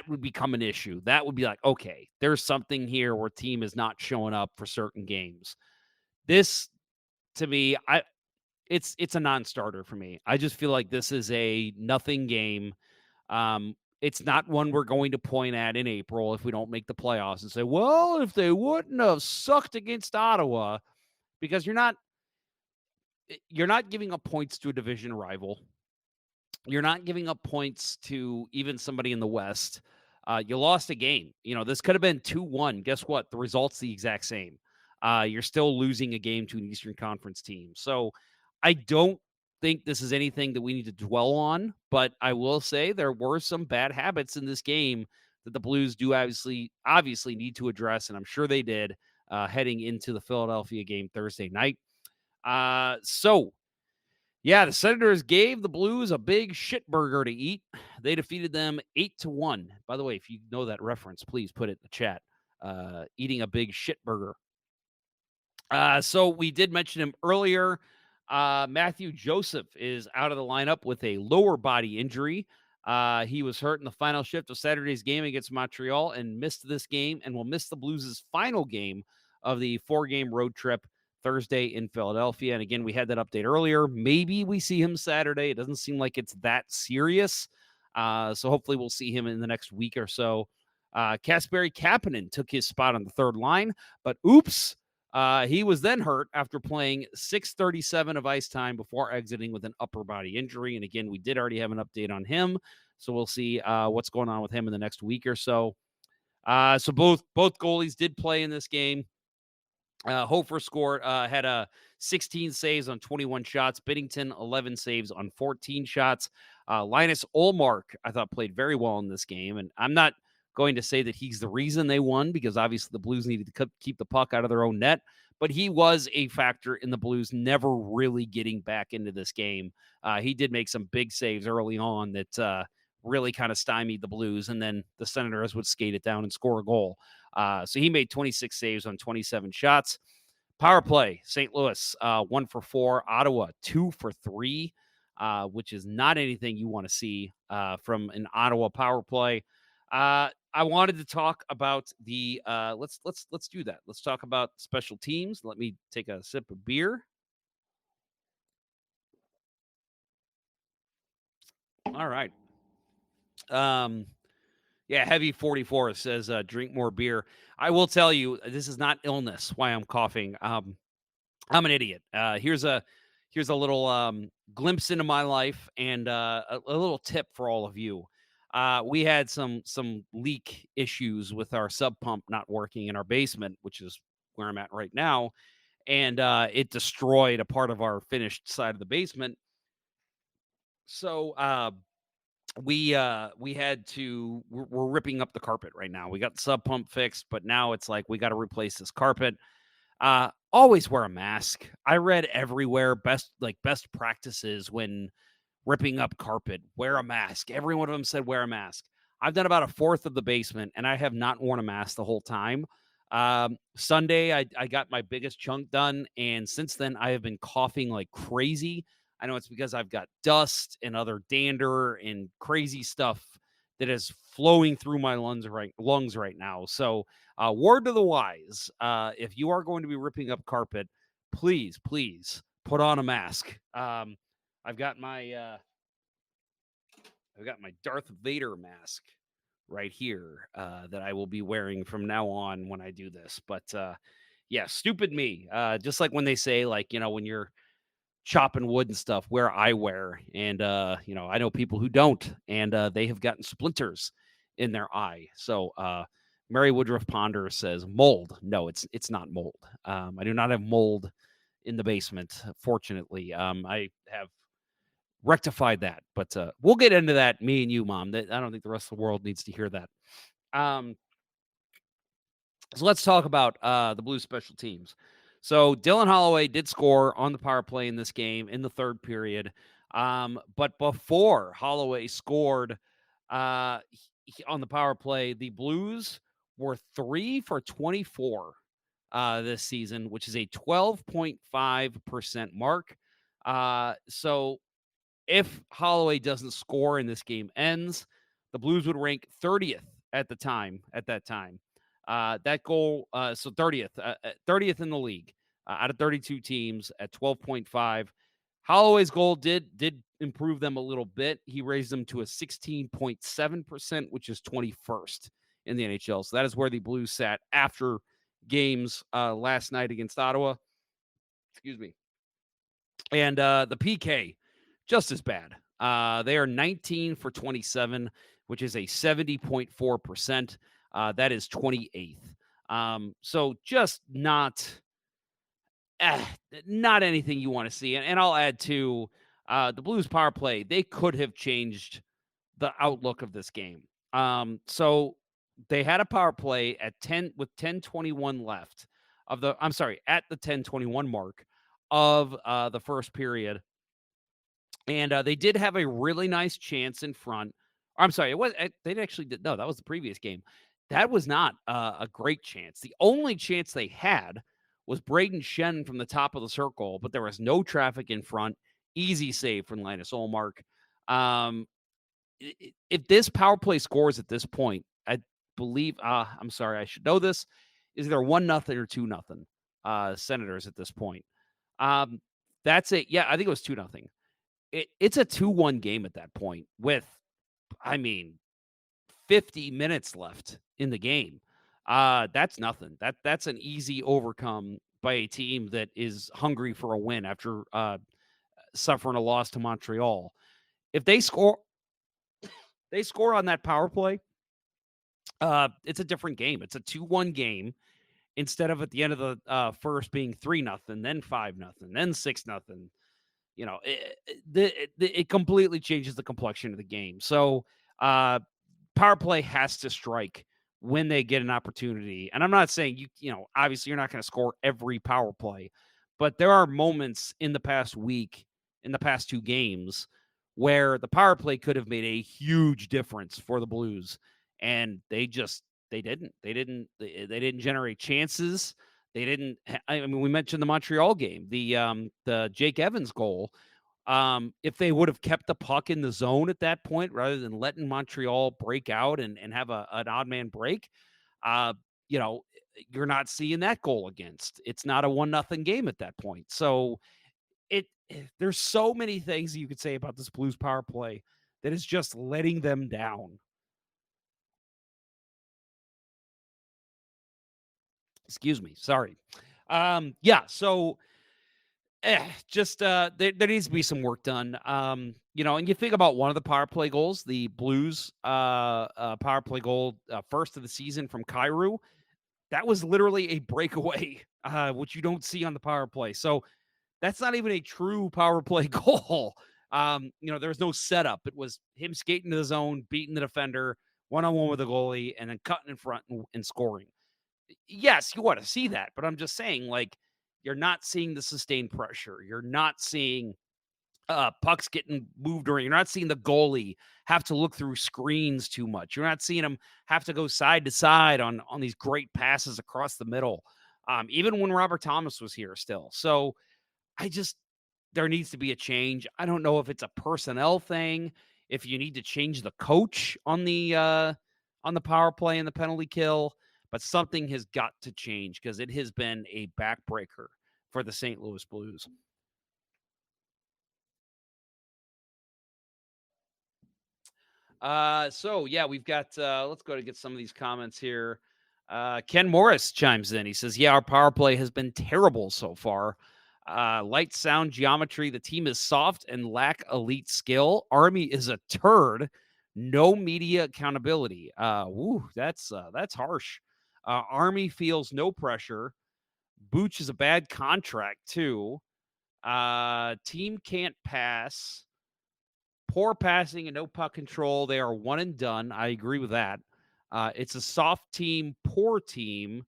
would become an issue. That would be like, okay, there's something here where team is not showing up for certain games. This, to me, it's a non-starter for me. I just feel like this is a nothing game. It's not one we're going to point at in April if we don't make the playoffs and say, well, if they wouldn't have sucked against Ottawa, because you're not giving up points to a division rival. You're not giving up points to even somebody in the West. You lost a game. This could have been 2-1. Guess what? The result's the exact same. You're still losing a game to an Eastern Conference team. So I don't think this is anything that we need to dwell on, but I will say there were some bad habits in this game that the Blues do obviously need to address, and I'm sure they did heading into the Philadelphia game Thursday night. The Senators gave the Blues a big shit burger to eat. They defeated them 8-1. By the way, if you know that reference, please put it in the chat. Eating a big shit burger. So we did mention him earlier. Mathieu Joseph is out of the lineup with a lower body injury. He was hurt in the final shift of Saturday's game against Montreal and missed this game and will miss the Blues' final game of the 4-game road trip Thursday in Philadelphia. And again, we had that update earlier. Maybe we see him Saturday. It doesn't seem like it's that serious. So hopefully we'll see him in the next week or so. Kasperi Kapanen took his spot on the third line, but oops, he was then hurt after playing 6:37 of ice time before exiting with an upper body injury. And again, we did already have an update on him. So we'll see what's going on with him in the next week or so. So both goalies did play in this game. Hofer scored, had 16 saves on 21 shots. Binnington, 11 saves on 14 shots. Linus Ullmark, I thought, played very well in this game. And I'm not going to say that he's the reason they won, because obviously the Blues needed to keep the puck out of their own net. But he was a factor in the Blues never really getting back into this game. He did make some big saves early on that really kind of stymied the Blues. And then the Senators would skate it down and score a goal. So he made 26 saves on 27 shots. Power play, St. Louis, 1 for 4. Ottawa, 2 for 3, which is not anything you want to see from an Ottawa power play. I wanted to talk about the let's do that. Let's talk about special teams. Let me take a sip of beer. All right. Heavy 44 says drink more beer. I will tell you, this is not illness why I'm coughing. I'm an idiot. Here's a here's a little glimpse into my life and a little tip for all of you. We had some leak issues with our sub pump not working in our basement, which is where I'm at right now, and it destroyed a part of our finished side of the basement. So we had to we're ripping up the carpet right now. We got the sub pump fixed, but now it's like we got to replace this carpet. Always wear a mask. I read everywhere best practices when ripping up carpet, wear a mask. Every one of them said wear a mask. I've done about a fourth of the basement, and I have not worn a mask the whole time. Sunday, I got my biggest chunk done, and since then, I have been coughing like crazy. I know it's because I've got dust and other dander and crazy stuff that is flowing through my lungs right now. So, word to the wise: if you are going to be ripping up carpet, please put on a mask. I've got my Darth Vader mask right here that I will be wearing from now on when I do this. But yeah, stupid me. Just like when they say, like, when you're chopping wood and stuff, wear eyewear. And I know people who don't, and they have gotten splinters in their eye. So Mary Woodruff Ponder says mold. No, it's not mold. I do not have mold in the basement, fortunately. I have rectified that, but we'll get into that, me and you, Mom. That I don't think the rest of the world needs to hear that. So let's talk about the Blues special teams. So Dylan Holloway did score on the power play in this game in the third period. But before Holloway scored on the power play, the Blues were 3 for 24 this season, which is a 12.5% mark. So if Holloway doesn't score and this game ends, the Blues would rank 30th at that time. That goal, so 30th in the league out of 32 teams at 12.5. Holloway's goal did improve them a little bit. He raised them to a 16.7%, which is 21st in the NHL. So that is where the Blues sat after games last night against Ottawa. Excuse me. And the PK, just as bad. They are 19 for 27, which is a 70.4%. That is 28th. So just not anything you want to see. And I'll add to the Blues power play. They could have changed the outlook of this game. So they had a power play at 10:21 left at the 10:21 mark of the first period. And they did have a really nice chance in front. I'm sorry, they actually did. No, that was the previous game. That was not a great chance. The only chance they had was Braden Shen from the top of the circle, but there was no traffic in front. Easy save from Linus Ullmark. If this power play scores at this point, I believe, I'm sorry, I should know this, is either 1-0 or 2-0 Senators at this point. That's it. Yeah, I think it was 2-0. It's a 2-1 game at that point with, 50 minutes left in the game. That's nothing. That's an easy overcome by a team that is hungry for a win after suffering a loss to Montreal. If they score on that power play, it's a different game. It's a 2-1 game instead of at the end of the first being 3-0, then 5-0, then 6-0. It completely changes the complexion of the game. So power play has to strike when they get an opportunity. And I'm not saying obviously you're not going to score every power play, but there are moments in the past week, in the past two games, where the power play could have made a huge difference for the Blues. And they didn't generate chances. They didn't. We mentioned the Montreal game, the Jake Evans goal. If they would have kept the puck in the zone at that point, rather than letting Montreal break out and have an odd man break, you're not seeing that goal against. It's not a 1-0 game at that point. So there's so many things you could say about this Blues power play that is just letting them down. Excuse me. Sorry. So There needs to be some work done. And you think about one of the power play goals, the Blues power play goal, first of the season from Kyrou. That was literally a breakaway, which you don't see on the power play. So that's not even a true power play goal. There was no setup. It was him skating to the zone, beating the defender, one-on-one with the goalie, and then cutting in front and scoring. Yes, you want to see that, but I'm just saying, you're not seeing the sustained pressure. You're not seeing pucks getting moved around. You're not seeing the goalie have to look through screens too much. You're not seeing him have to go side to side on these great passes across the middle, even when Robert Thomas was here still. So there needs to be a change. I don't know if it's a personnel thing, if you need to change the coach on the power play and the penalty kill, but something has got to change because it has been a backbreaker for the St. Louis Blues. We've got, let's go to get some of these comments here. Ken Morris chimes in. He says, our power play has been terrible so far. Light sound geometry. The team is soft and lack elite skill. Army is a turd. No media accountability. That's harsh. Army feels no pressure. Booch is a bad contract too. Team can't pass. Poor passing and no puck control. They are one and done. I agree with that. It's a soft team, poor team.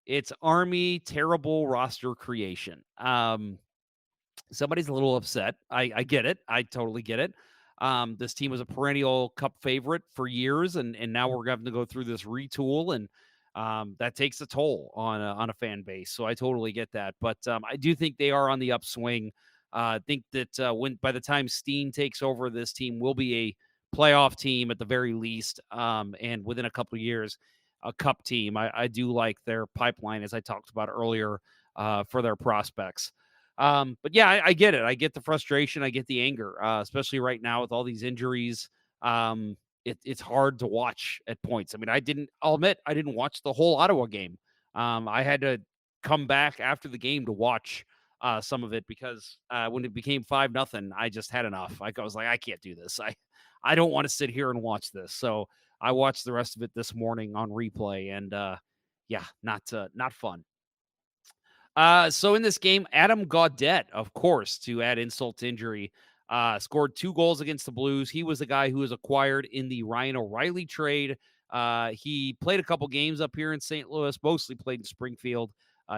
It's Army, terrible roster creation. Somebody's a little upset. I get it. I totally get it. This team was a perennial cup favorite for years, and now we're having to go through this retool, and that takes a toll on a fan base. So I totally get that. But I do think they are on the upswing. I think that by the time Steen takes over, this team will be a playoff team at the very least, and within a couple of years, a cup team. I do like their pipeline, as I talked about earlier, for their prospects. But yeah, I get it. I get the frustration. I get the anger, especially right now with all these injuries. It's hard to watch at points. I mean, I'll admit, I didn't watch the whole Ottawa game. I had to come back after the game to watch some of it because when it became 5-0, I just had enough. I was like, I can't do this. I don't want to sit here and watch this. So I watched the rest of it this morning on replay, and not fun. So in this game, Adam Gaudette, of course, to add insult to injury, scored 2 goals against the Blues. He was the guy who was acquired in the Ryan O'Reilly trade. He played a couple games up here in St. Louis, mostly played in Springfield.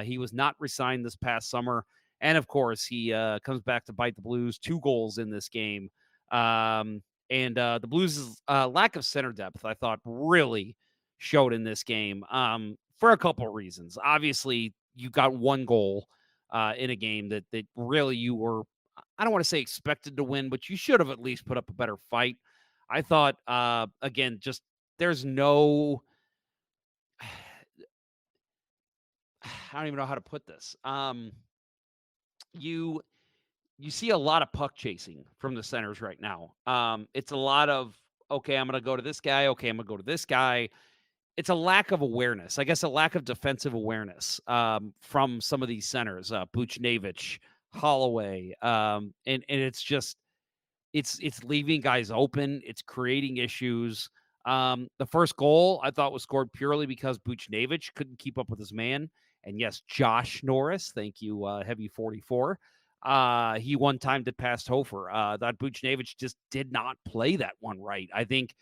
He was not re-signed this past summer. And, of course, he comes back to bite the Blues. 2 goals in this game. And the Blues' lack of center depth, I thought, really showed in this game for a couple of reasons. Obviously, you got 1 goal in a game that really you were, I don't want to say expected to win, but you should have at least put up a better fight. I thought, again, just there's no, I don't even know how to put this. You see a lot of puck chasing from the centers right now. It's a lot of, okay, I'm going to go to this guy. Okay, I'm going to go to this guy. It's a lack of awareness, I guess, a lack of defensive awareness from some of these centers, Buchnevich, Holloway, and it's just it's leaving guys open. It's creating issues. The first goal I thought was scored purely because Buchnevich couldn't keep up with his man, and yes, Josh Norris, thank you, Heavy 44. He one time did past Hofer. That Buchnevich just did not play that one right. I think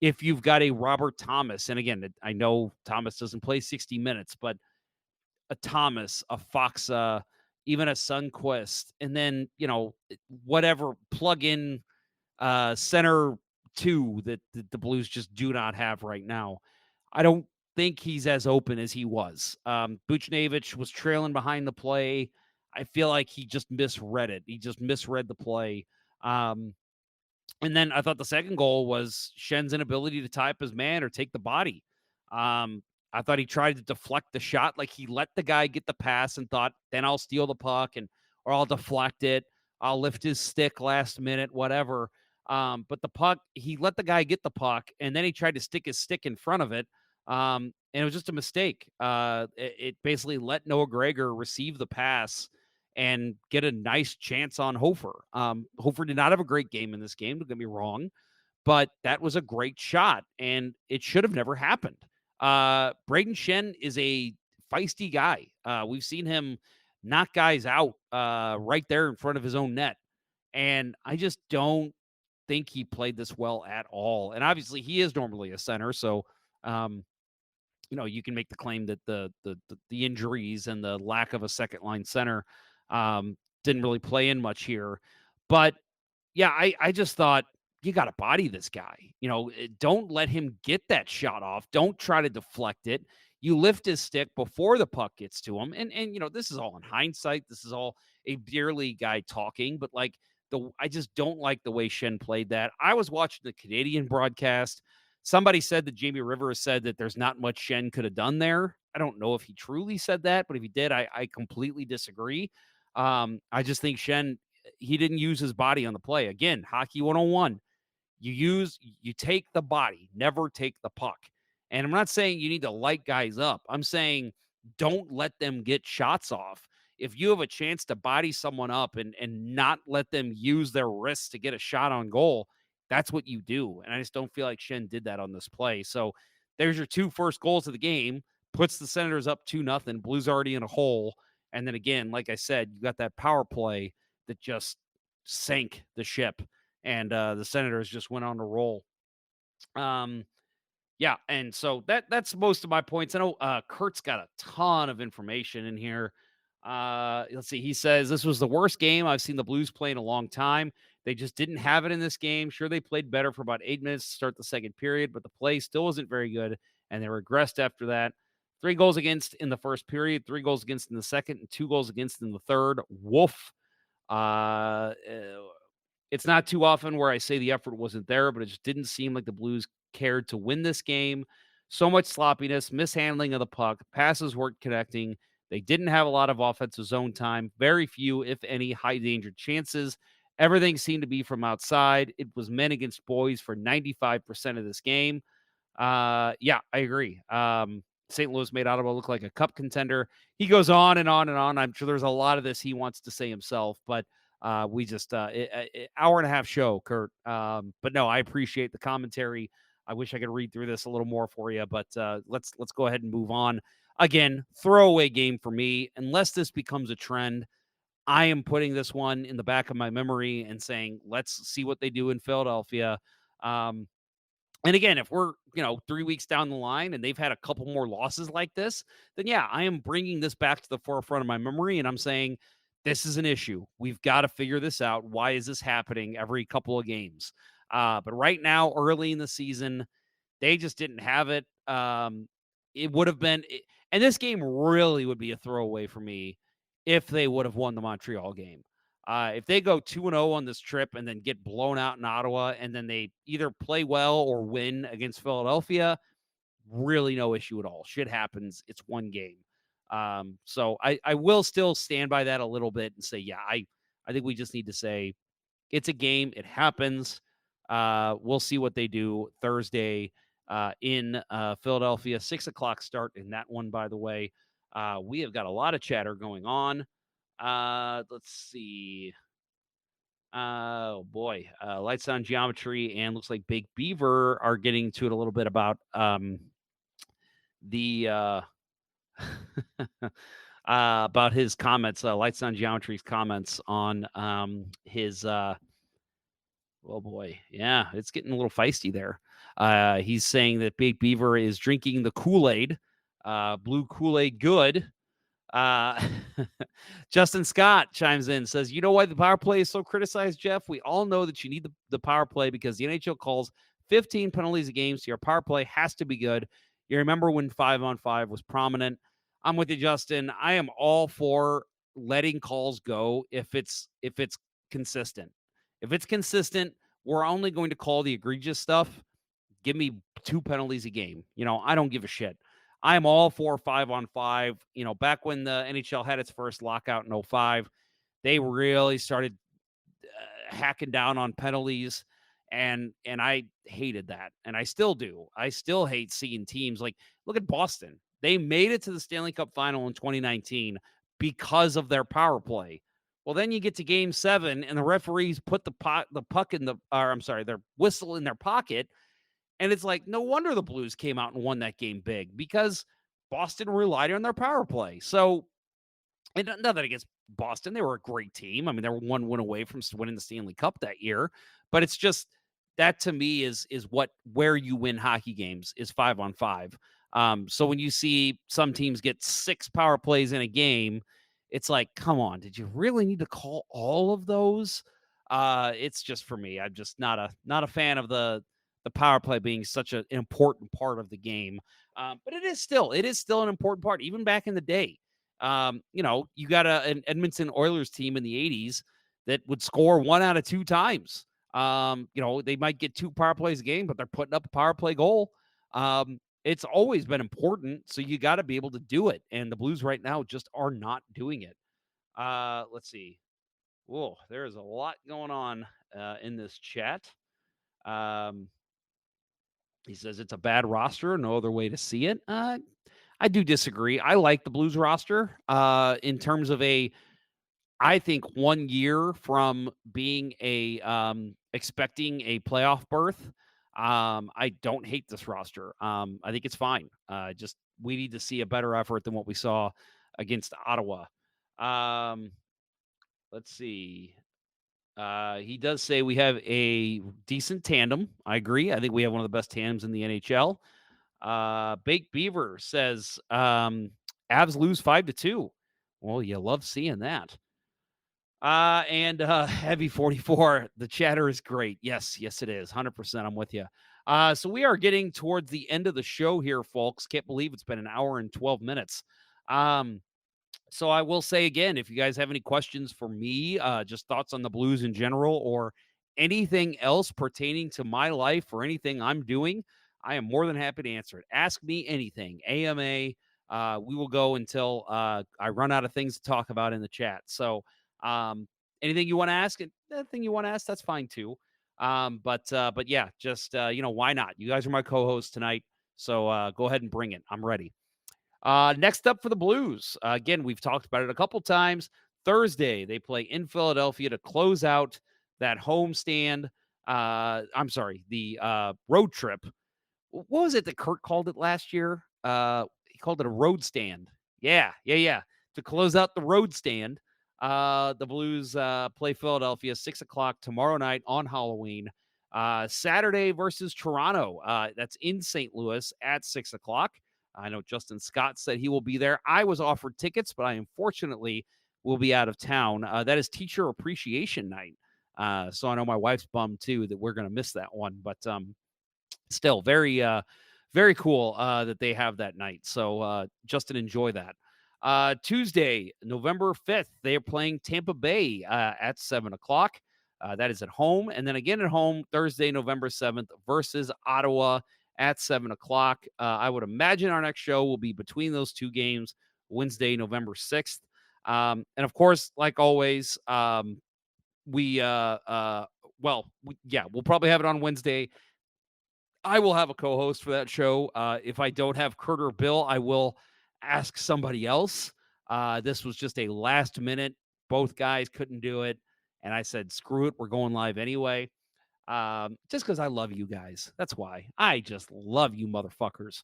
if you've got a Robert Thomas, and again, I know Thomas doesn't play 60 minutes, but a Thomas, a Foxa, even a Sundqvist, and then, whatever plug-in center 2 that the Blues just do not have right now. I don't think he's as open as he was. Buchnevich was trailing behind the play. I feel like he just misread it. He just misread the play. And then I thought the second goal was Schen's inability to tie up his man or take the body. I thought he tried to deflect the shot. Like he let the guy get the pass and thought, then I'll steal the puck or I'll deflect it. I'll lift his stick last minute, whatever. But the puck, he let the guy get the puck and then he tried to stick his stick in front of it. And it was just a mistake. It basically let Noah Gregor receive the pass and get a nice chance on Hofer. Hofer did not have a great game in this game, don't get me wrong, but that was a great shot, and it should have never happened. Braden Shen is a feisty guy. We've seen him knock guys out right there in front of his own net, and I just don't think he played this well at all. And obviously, he is normally a center, so you can make the claim that the injuries and the lack of a second line center didn't really play in much here. But yeah, I just thought you got to body this guy. Don't let him get that shot off. Don't try to deflect it. You lift his stick before the puck gets to him. And this is all in hindsight. This is all a beer league guy talking, but I just don't like the way Shen played that. I was watching the Canadian broadcast. Somebody said that Jamie Rivers said that there's not much Shen could have done there. I don't know if he truly said that, but if he did, I completely disagree. I just think Shen, he didn't use his body on the play. Again, hockey 101. You take the body, never take the puck. And I'm not saying you need to light guys up. I'm saying don't let them get shots off. If you have a chance to body someone up and not let them use their wrists to get a shot on goal, that's what you do. And I just don't feel like Shen did that on this play. So there's your 2 first goals of the game, puts the Senators up 2-0. Blues already in a hole. And then again, like I said, you got that power play that just sank the ship. And the Senators just went on a roll. Yeah, and so that's most of my points. I know Kurt's got a ton of information in here. Let's see. He says this was the worst game I've seen the Blues play in a long time. They just didn't have it in this game. Sure, they played better for about 8 minutes to start the second period, but the play still wasn't very good, and they regressed after that. 3 goals against in the first period, 3 goals against in the second, and 2 goals against in the third. Woof. It's not too often where I say the effort wasn't there, but it just didn't seem like the Blues cared to win this game. So much sloppiness, mishandling of the puck, passes weren't connecting. They didn't have a lot of offensive zone time, very few, if any, high danger chances. Everything seemed to be from outside. It was men against boys for 95% of this game. Yeah, I agree. St. Louis made Ottawa look like a cup contender. He goes on and on and on. I'm sure there's a lot of this he wants to say himself, but we just hour and a half show, Kurt. But no, I appreciate the commentary. I wish I could read through this a little more for you, but let's go ahead and move on. Again, throwaway game for me. Unless this becomes a trend, I am putting this one in the back of my memory and saying, let's see what they do in Philadelphia. And again, if we're, 3 weeks down the line and they've had a couple more losses like this, then yeah, I am bringing this back to the forefront of my memory. And I'm saying, this is an issue. We've got to figure this out. Why is this happening every couple of games? But right now, early in the season, they just didn't have it. It would have been, and this game really would be a throwaway for me if they would have won the Montreal game. If they go 2-0 on this trip and then get blown out in Ottawa and then they either play well or win against Philadelphia, really no issue at all. Shit happens. It's one game. So I will still stand by that a little bit and say, yeah, I think we just need to say it's a game. It happens. We'll see what they do Thursday in Philadelphia. 6:00 start in that one, by the way. We have got a lot of chatter going on. Let's see. Oh boy. Lights on Geometry and looks like Big Beaver are getting to it a little bit about the about his comments, Lights on Geometry's comments on his oh boy. Yeah, it's getting a little feisty there. He's saying that Big Beaver is drinking the Kool-Aid, blue Kool-Aid good. Justin Scott chimes in, says, you know why the power play is so criticized, Jeff? We all know that you need the power play because the NHL calls 15 penalties a game, so your power play has to be good. You remember when 5-on-5 was prominent. I'm with you, Justin. I am all for letting calls go if it's consistent. If it's consistent, we're only going to call the egregious stuff. Give me 2 penalties a game. I don't give a shit. I'm all for 5-on-5. Back when the NHL had its first lockout in 2005, they really started hacking down on penalties, and I hated that, and I still do. I still hate seeing teams like, look at Boston. They made it to the Stanley Cup final in 2019 because of their power play. Well, then you get to game 7 and the referees put the puck in their whistle in their pocket. And it's like, no wonder the Blues came out and won that game big, because Boston relied on their power play. So, and nothing against Boston. They were a great team. I mean, they were one win away from winning the Stanley Cup that year. But it's just, that to me is where you win hockey games, is 5-on-5. So when you see some teams get 6 power plays in a game, it's like, come on, did you really need to call all of those? It's just, for me, I'm just not a fan of the power play being such an important part of the game. But it is still an important part, even back in the day. You got an Edmonton Oilers team in the 80s that would score 1 out of 2 times. They might get 2 power plays a game, but they're putting up a power play goal. It's always been important, so you got to be able to do it. And the Blues right now just are not doing it. Let's see. Whoa, there is a lot going on in this chat. He says it's a bad roster. No other way to see it. I do disagree. I like the Blues roster in terms of I think 1 year from being expecting a playoff berth. I don't hate this roster. I think it's fine. Just, we need to see a better effort than what we saw against Ottawa. Let's see. He does say we have a decent tandem. I agree. I think we have one of the best tandems in the NHL. Baked Beaver says Avs lose 5-2. Well, you love seeing that. And Heavy 44, the chatter is great. Yes, it is. 100%. I'm with you. So we are getting towards the end of the show here, folks. Can't believe it's been an hour and 12 minutes. So I will say again, if you guys have any questions for me, just thoughts on the Blues in general, or anything else pertaining to my life or anything I'm doing, I am more than happy to answer it. Ask me anything. AMA. We will go until I run out of things to talk about in the chat. So anything you want to ask, anything you want to ask, that's fine too. But yeah, just why not? You guys are my co-hosts tonight, so go ahead and bring it. I'm ready. Next up for the Blues, again, we've talked about it a couple times. Thursday, they play in Philadelphia to close out that homestand. The road trip. What was it that Kurt called it last year? He called it a road stand. Yeah. To close out the road stand, the Blues play Philadelphia 6:00 tomorrow night on Halloween. Saturday versus Toronto. That's in St. Louis at 6:00. I know Justin Scott said he will be there. I was offered tickets, but I unfortunately will be out of town. That is Teacher Appreciation Night. So I know my wife's bummed too that we're going to miss that one. But still, very, very cool that they have that night. So Justin, enjoy that. Tuesday, November 5th, they are playing Tampa Bay at 7:00. That is at home. And then again at home, Thursday, November 7th versus Ottawa at 7:00. I would imagine our next show will be between those two games, Wednesday, November 6th. And of course, like always, we'll probably have it on Wednesday. I will have a co-host for that show. If I don't have Kurt or Bill, I will ask somebody else. This was just a last minute. Both guys couldn't do it. And I said, screw it. We're going live anyway. Just because I love you guys. That's why. I just love you motherfuckers.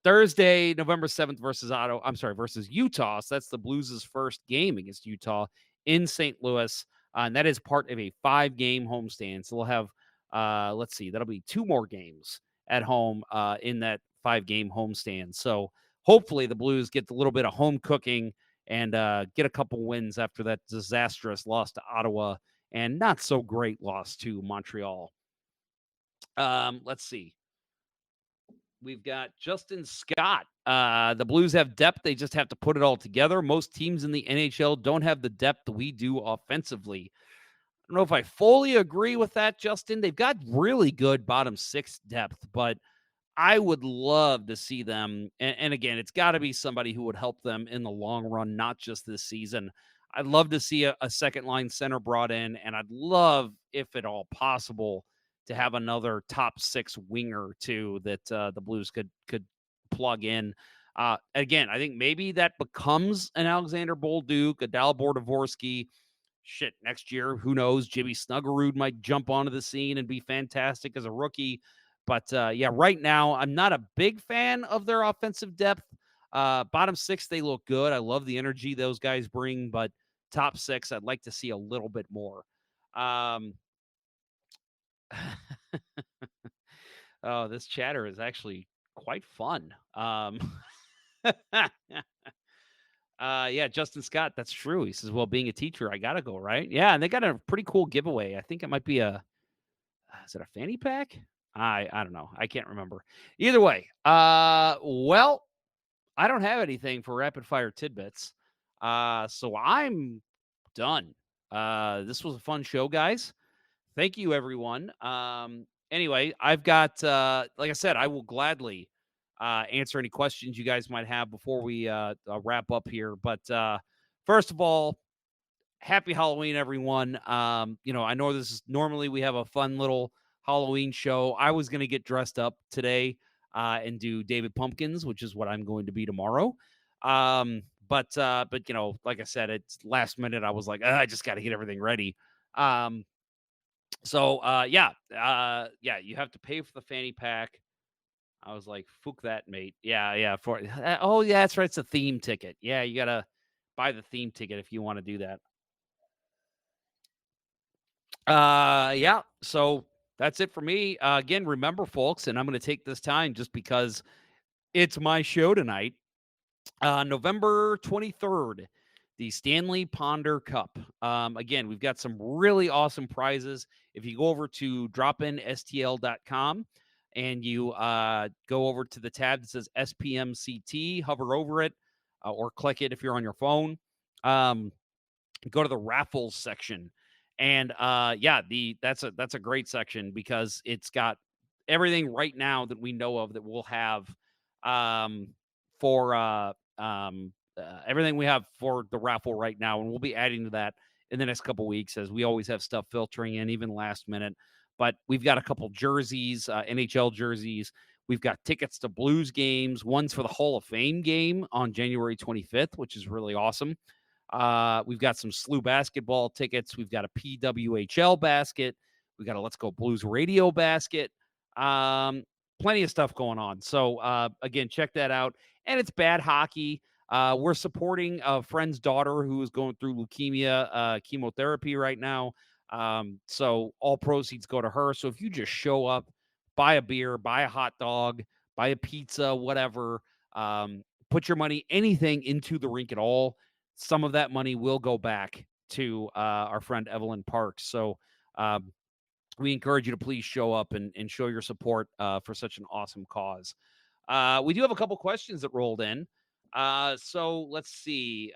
Thursday, November 7th versus Utah. So that's the Blues' first game against Utah in St. Louis. And that is part of a 5-game homestand. So we'll have, that'll be 2 more games at home in that 5-game homestand. So hopefully the Blues get a little bit of home cooking and get a couple wins after that disastrous loss to Ottawa and not so great loss to Montreal. Let's see. We've got Justin Scott. The Blues have depth. They just have to put it all together. Most teams in the NHL don't have the depth we do offensively. I don't know if I fully agree with that, Justin. They've got really good bottom 6 depth, but I would love to see them. And again, it's got to be somebody who would help them in the long run, not just this season. I'd love to see a second-line center brought in, and I'd love, if at all possible, to have another top 6 winger, too, that the Blues could plug in. Again, I think maybe that becomes an Alexander Bolduc, a Dalibor Dvorsky. Shit, next year, who knows? Jimmy Snuggerud might jump onto the scene and be fantastic as a rookie. But yeah, right now, I'm not a big fan of their offensive depth. Bottom six, they look good. I love the energy those guys bring, but top six, I'd like to see a little bit more. Oh, this chatter is actually quite fun. Yeah, Justin Scott, that's true. He says, well, being a teacher, I got to go, right? Yeah, and they got a pretty cool giveaway. I think it might be is it a fanny pack? I don't know. I can't remember. Either way, well, I don't have anything for rapid fire tidbits. So I'm done. This was a fun show, guys. Thank you, everyone. Anyway, I've got, like I said, I will gladly answer any questions you guys might have before we wrap up here. But first of all, happy Halloween, everyone. I know this is normally we have a fun little Halloween show. I was going to get dressed up today and do David Pumpkins, which is what I'm going to be tomorrow. But like I said, it's last minute. I was like, I just got to get everything ready. So you have to pay for the fanny pack. I was like, "Fook that, mate." Yeah. Oh, yeah, that's right. It's a theme ticket. Yeah, you gotta buy the theme ticket if you want to do that. Yeah. So that's it for me. Again, remember, folks, and I'm going to take this time just because it's my show tonight. November 23rd, the Stanley Ponder Cup. Again, we've got some really awesome prizes. If you go over to dropinstl.com and you go over to the tab that says SPMCT, hover over it or click it if you're on your phone. Go to the raffles section. And that's a great section because it's got everything right now that we know of that we'll have for everything we have for the raffle right now, and we'll be adding to that in the next couple weeks as we always have stuff filtering in, even last minute. But we've got a couple jerseys, NHL jerseys. We've got tickets to Blues games. One's for the Hall of Fame game on January 25th, which is really awesome. We've got some SLU basketball tickets. We've got a PWHL basket. We've got a Let's Go Blues radio basket. Plenty of stuff going on. So, again, check that out. And it's bad hockey. We're supporting a friend's daughter who is going through leukemia chemotherapy right now. So all proceeds go to her. So if you just show up, buy a beer, buy a hot dog, buy a pizza, whatever, put your money, anything into the rink at all, some of that money will go back to our friend Evelyn Parks. So we encourage you to please show up and show your support for such an awesome cause. We do have a couple questions that rolled in. So let's see.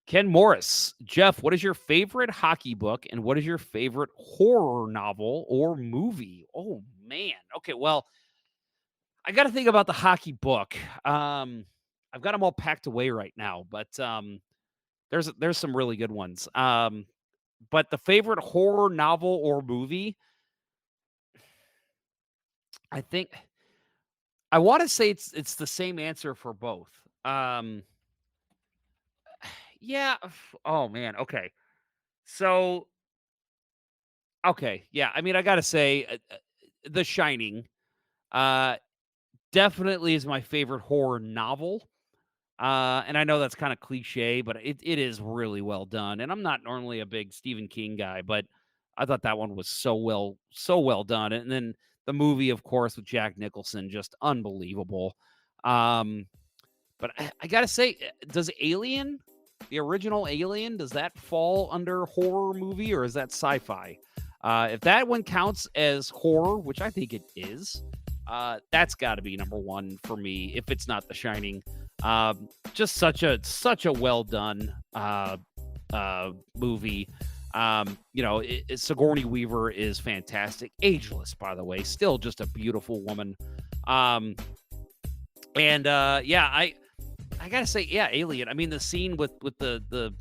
Ken Morris, Jeff, what is your favorite hockey book and what is your favorite horror novel or movie? Oh man. Okay. Well, I got to think about the hockey book. I've got them all packed away right now, but there's some really good ones. But the favorite horror novel or movie, I think I want to say it's the same answer for both. Yeah. Oh man. Okay. So. Okay. Yeah. I mean, I gotta say, The Shining, definitely is my favorite horror novel. And I know that's kind of cliche, but it is really well done. And I'm not normally a big Stephen King guy, but I thought that one was so well done. And then the movie, of course, with Jack Nicholson, just unbelievable. But I gotta say, does Alien, the original Alien, does that fall under horror movie or is that sci-fi? If that one counts as horror, which I think it is, that's got to be number one for me. If it's not The Shining, just such a well done movie. Sigourney Weaver is fantastic, ageless by the way, still just a beautiful woman. I gotta say, yeah, Alien. I mean, the scene with the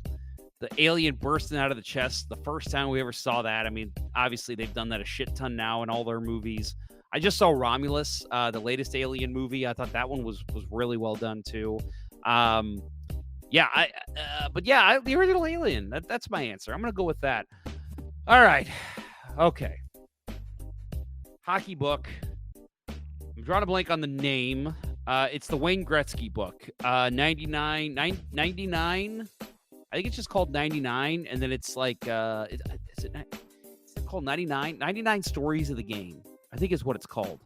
alien bursting out of the chest, the first time we ever saw that. I mean, obviously they've done that a shit ton now in all their movies. I just saw Romulus, the latest Alien movie. I thought that one was really well done too. The original Alien. That's my answer. I'm gonna go with that. All right. Okay. Hockey book. I'm drawing a blank on the name. It's the Wayne Gretzky book. 99. I think it's just called 99, and then it's like is it called 99? 99 Stories of the Game, I think is what it's called.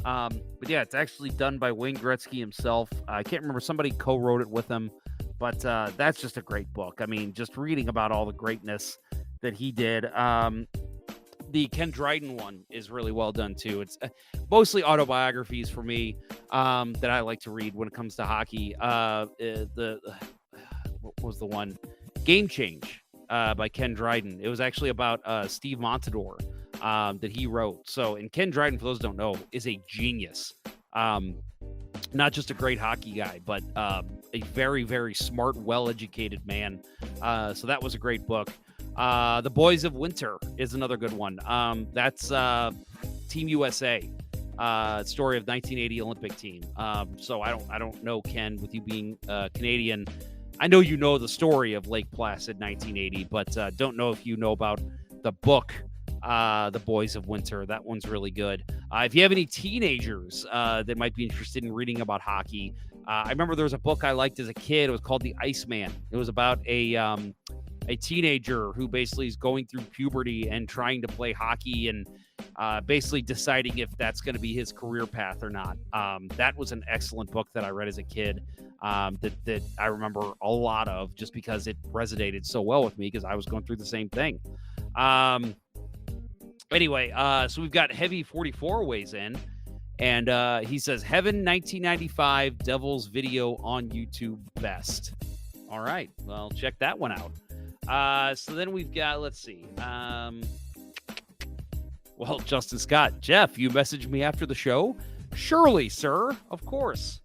But yeah, it's actually done by Wayne Gretzky himself. I can't remember, somebody co-wrote it with him, but that's just a great book. I mean, just reading about all the greatness that he did. The Ken Dryden one is really well done too. It's mostly autobiographies for me that I like to read when it comes to hockey. What was the one? Game Change by Ken Dryden. It was actually about Steve Montador that he wrote. So, and Ken Dryden, for those who don't know, is a genius. Not just a great hockey guy, but a very, very smart, well-educated man. So that was a great book. The Boys of Winter is another good one. That's Team USA, story of 1980 Olympic team. So I don't know, Ken, with you being Canadian, I know you know the story of Lake Placid 1980, but don't know if you know about the book, The Boys of Winter. That one's really good. If you have any teenagers that might be interested in reading about hockey, I remember there was a book I liked as a kid. It was called The Iceman. It was about a teenager who basically is going through puberty and trying to play hockey and basically deciding if that's going to be his career path or not. That was an excellent book that I read as a kid that I remember a lot of, just because it resonated so well with me because I was going through the same thing. Anyway, so we've got Heavy 44 weighs in, and he says, Heaven 1995 Devils video on YouTube best. All right, well, check that one out. So then we've got, let's see. Well, Justin Scott, Jeff, you messaged me after the show? Surely, sir. Of course.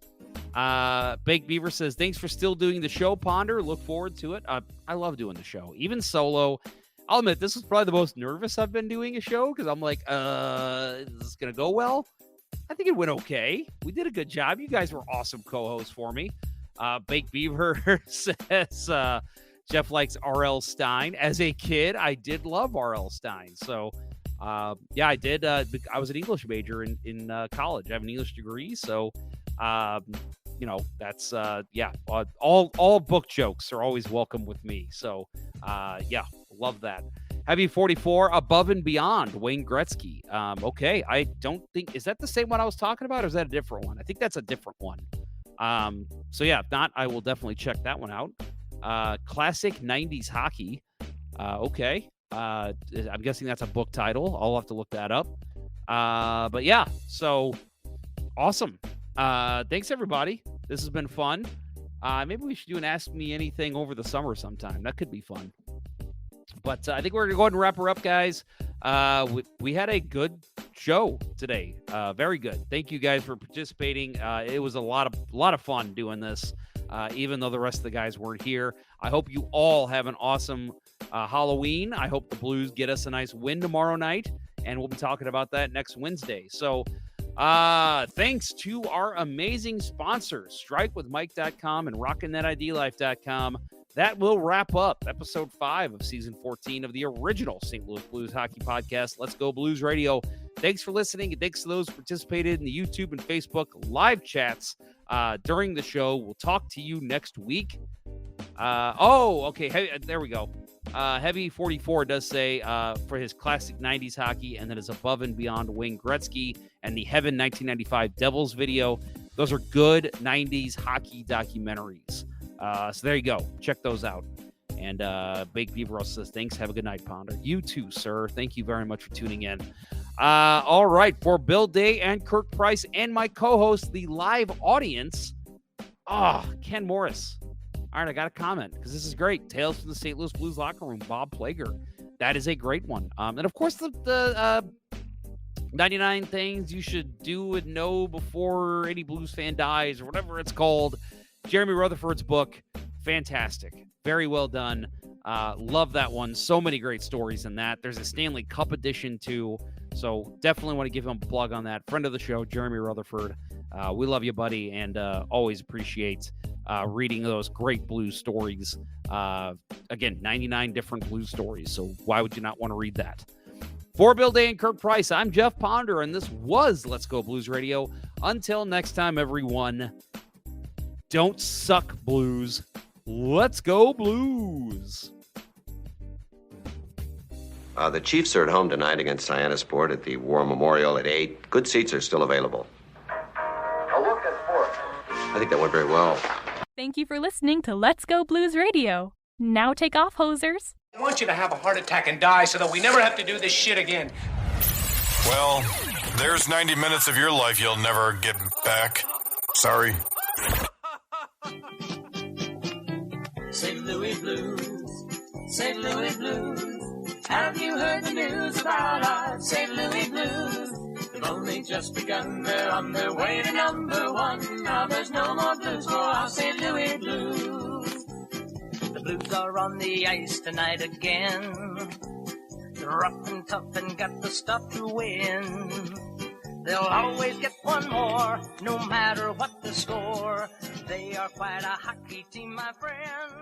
Baked Beaver says, thanks for still doing the show, Ponder. Look forward to it. I love doing the show, even solo. I'll admit, this is probably the most nervous I've been doing a show because I'm like, is this going to go well? I think it went okay. We did a good job. You guys were awesome co-hosts for me. Baked Beaver says, Jeff likes R.L. Stein. As a kid, I did love R.L. Stein. So, yeah, I did. I was an English major in college. I have an English degree. So, that's, all book jokes are always welcome with me. So, love that. Heavy 44, Above and Beyond, Wayne Gretzky. Okay, I don't think, is that the same one I was talking about, or is that a different one? I think that's a different one. So yeah, if not, I will definitely check that one out. Classic 90s Hockey. Okay. I'm guessing that's a book title. I'll have to look that up. But yeah, so awesome. Thanks everybody. This has been fun. Maybe we should do an Ask Me Anything over the summer sometime. That could be fun. But I think we're going to go ahead and wrap her up, guys. We had a good show today. Very good. Thank you guys for participating. It was a lot of fun doing this, even though the rest of the guys weren't here. I hope you all have an awesome Halloween. I hope the Blues get us a nice win tomorrow night, and we'll be talking about that next Wednesday. So thanks to our amazing sponsors, StrikeWithMike.com and RockinThatIDLife.com. That will wrap up episode 5 of season 14 of the original St. Louis Blues Hockey Podcast, Let's Go Blues Radio. Thanks for listening, and thanks to those who participated in the YouTube and Facebook live chats during the show. We'll talk to you next week. Okay. There we go. Heavy 44 does say for his classic 90s hockey, and then his Above and Beyond Wayne Gretzky and the Heaven 1995 Devils video. Those are good 90s hockey documentaries. So there you go. Check those out. And Baked Beaver also says, thanks. Have a good night, Ponder. You too, sir. Thank you very much for tuning in. All right. For Bill Day and Kirk Price and my co-host, the live audience, Ken Morris. All right, I got a comment because this is great. Tales from the St. Louis Blues locker room, Bob Plager. That is a great one. And of course, the 99 things you should do and know before any Blues fan dies, or whatever it's called. Jeremy Rutherford's book, fantastic. Very well done. Love that one. So many great stories in that. There's a Stanley Cup edition too. So definitely want to give him a plug on that. Friend of the show, Jeremy Rutherford. We love you, buddy, and always appreciate reading those great blues stories. Again, 99 different blues stories, so why would you not want to read that? For Bill Day and Kirk Price, I'm Jeff Ponder, and this was Let's Go Blues Radio. Until next time, everyone, don't suck, Blues. Let's go, Blues. The Chiefs are at home tonight against Sport at the War Memorial at 8. Good seats are still available. A look at sports. I think that went very well. Thank you for listening to Let's Go Blues Radio. Now take off, hosers. I want you to have a heart attack and die so that we never have to do this shit again. Well, there's 90 minutes of your life you'll never get back. Sorry. St. Louis Blues, St. Louis Blues. Have you heard the news about our St. Louis Blues? They've only just begun, they're on their way to number one. Now there's no more blues for our St. Louis Blues. The Blues are on the ice tonight again. They're rough and tough and got the stuff to win. They'll always get one more, no matter what the score. They are quite a hockey team, my friend.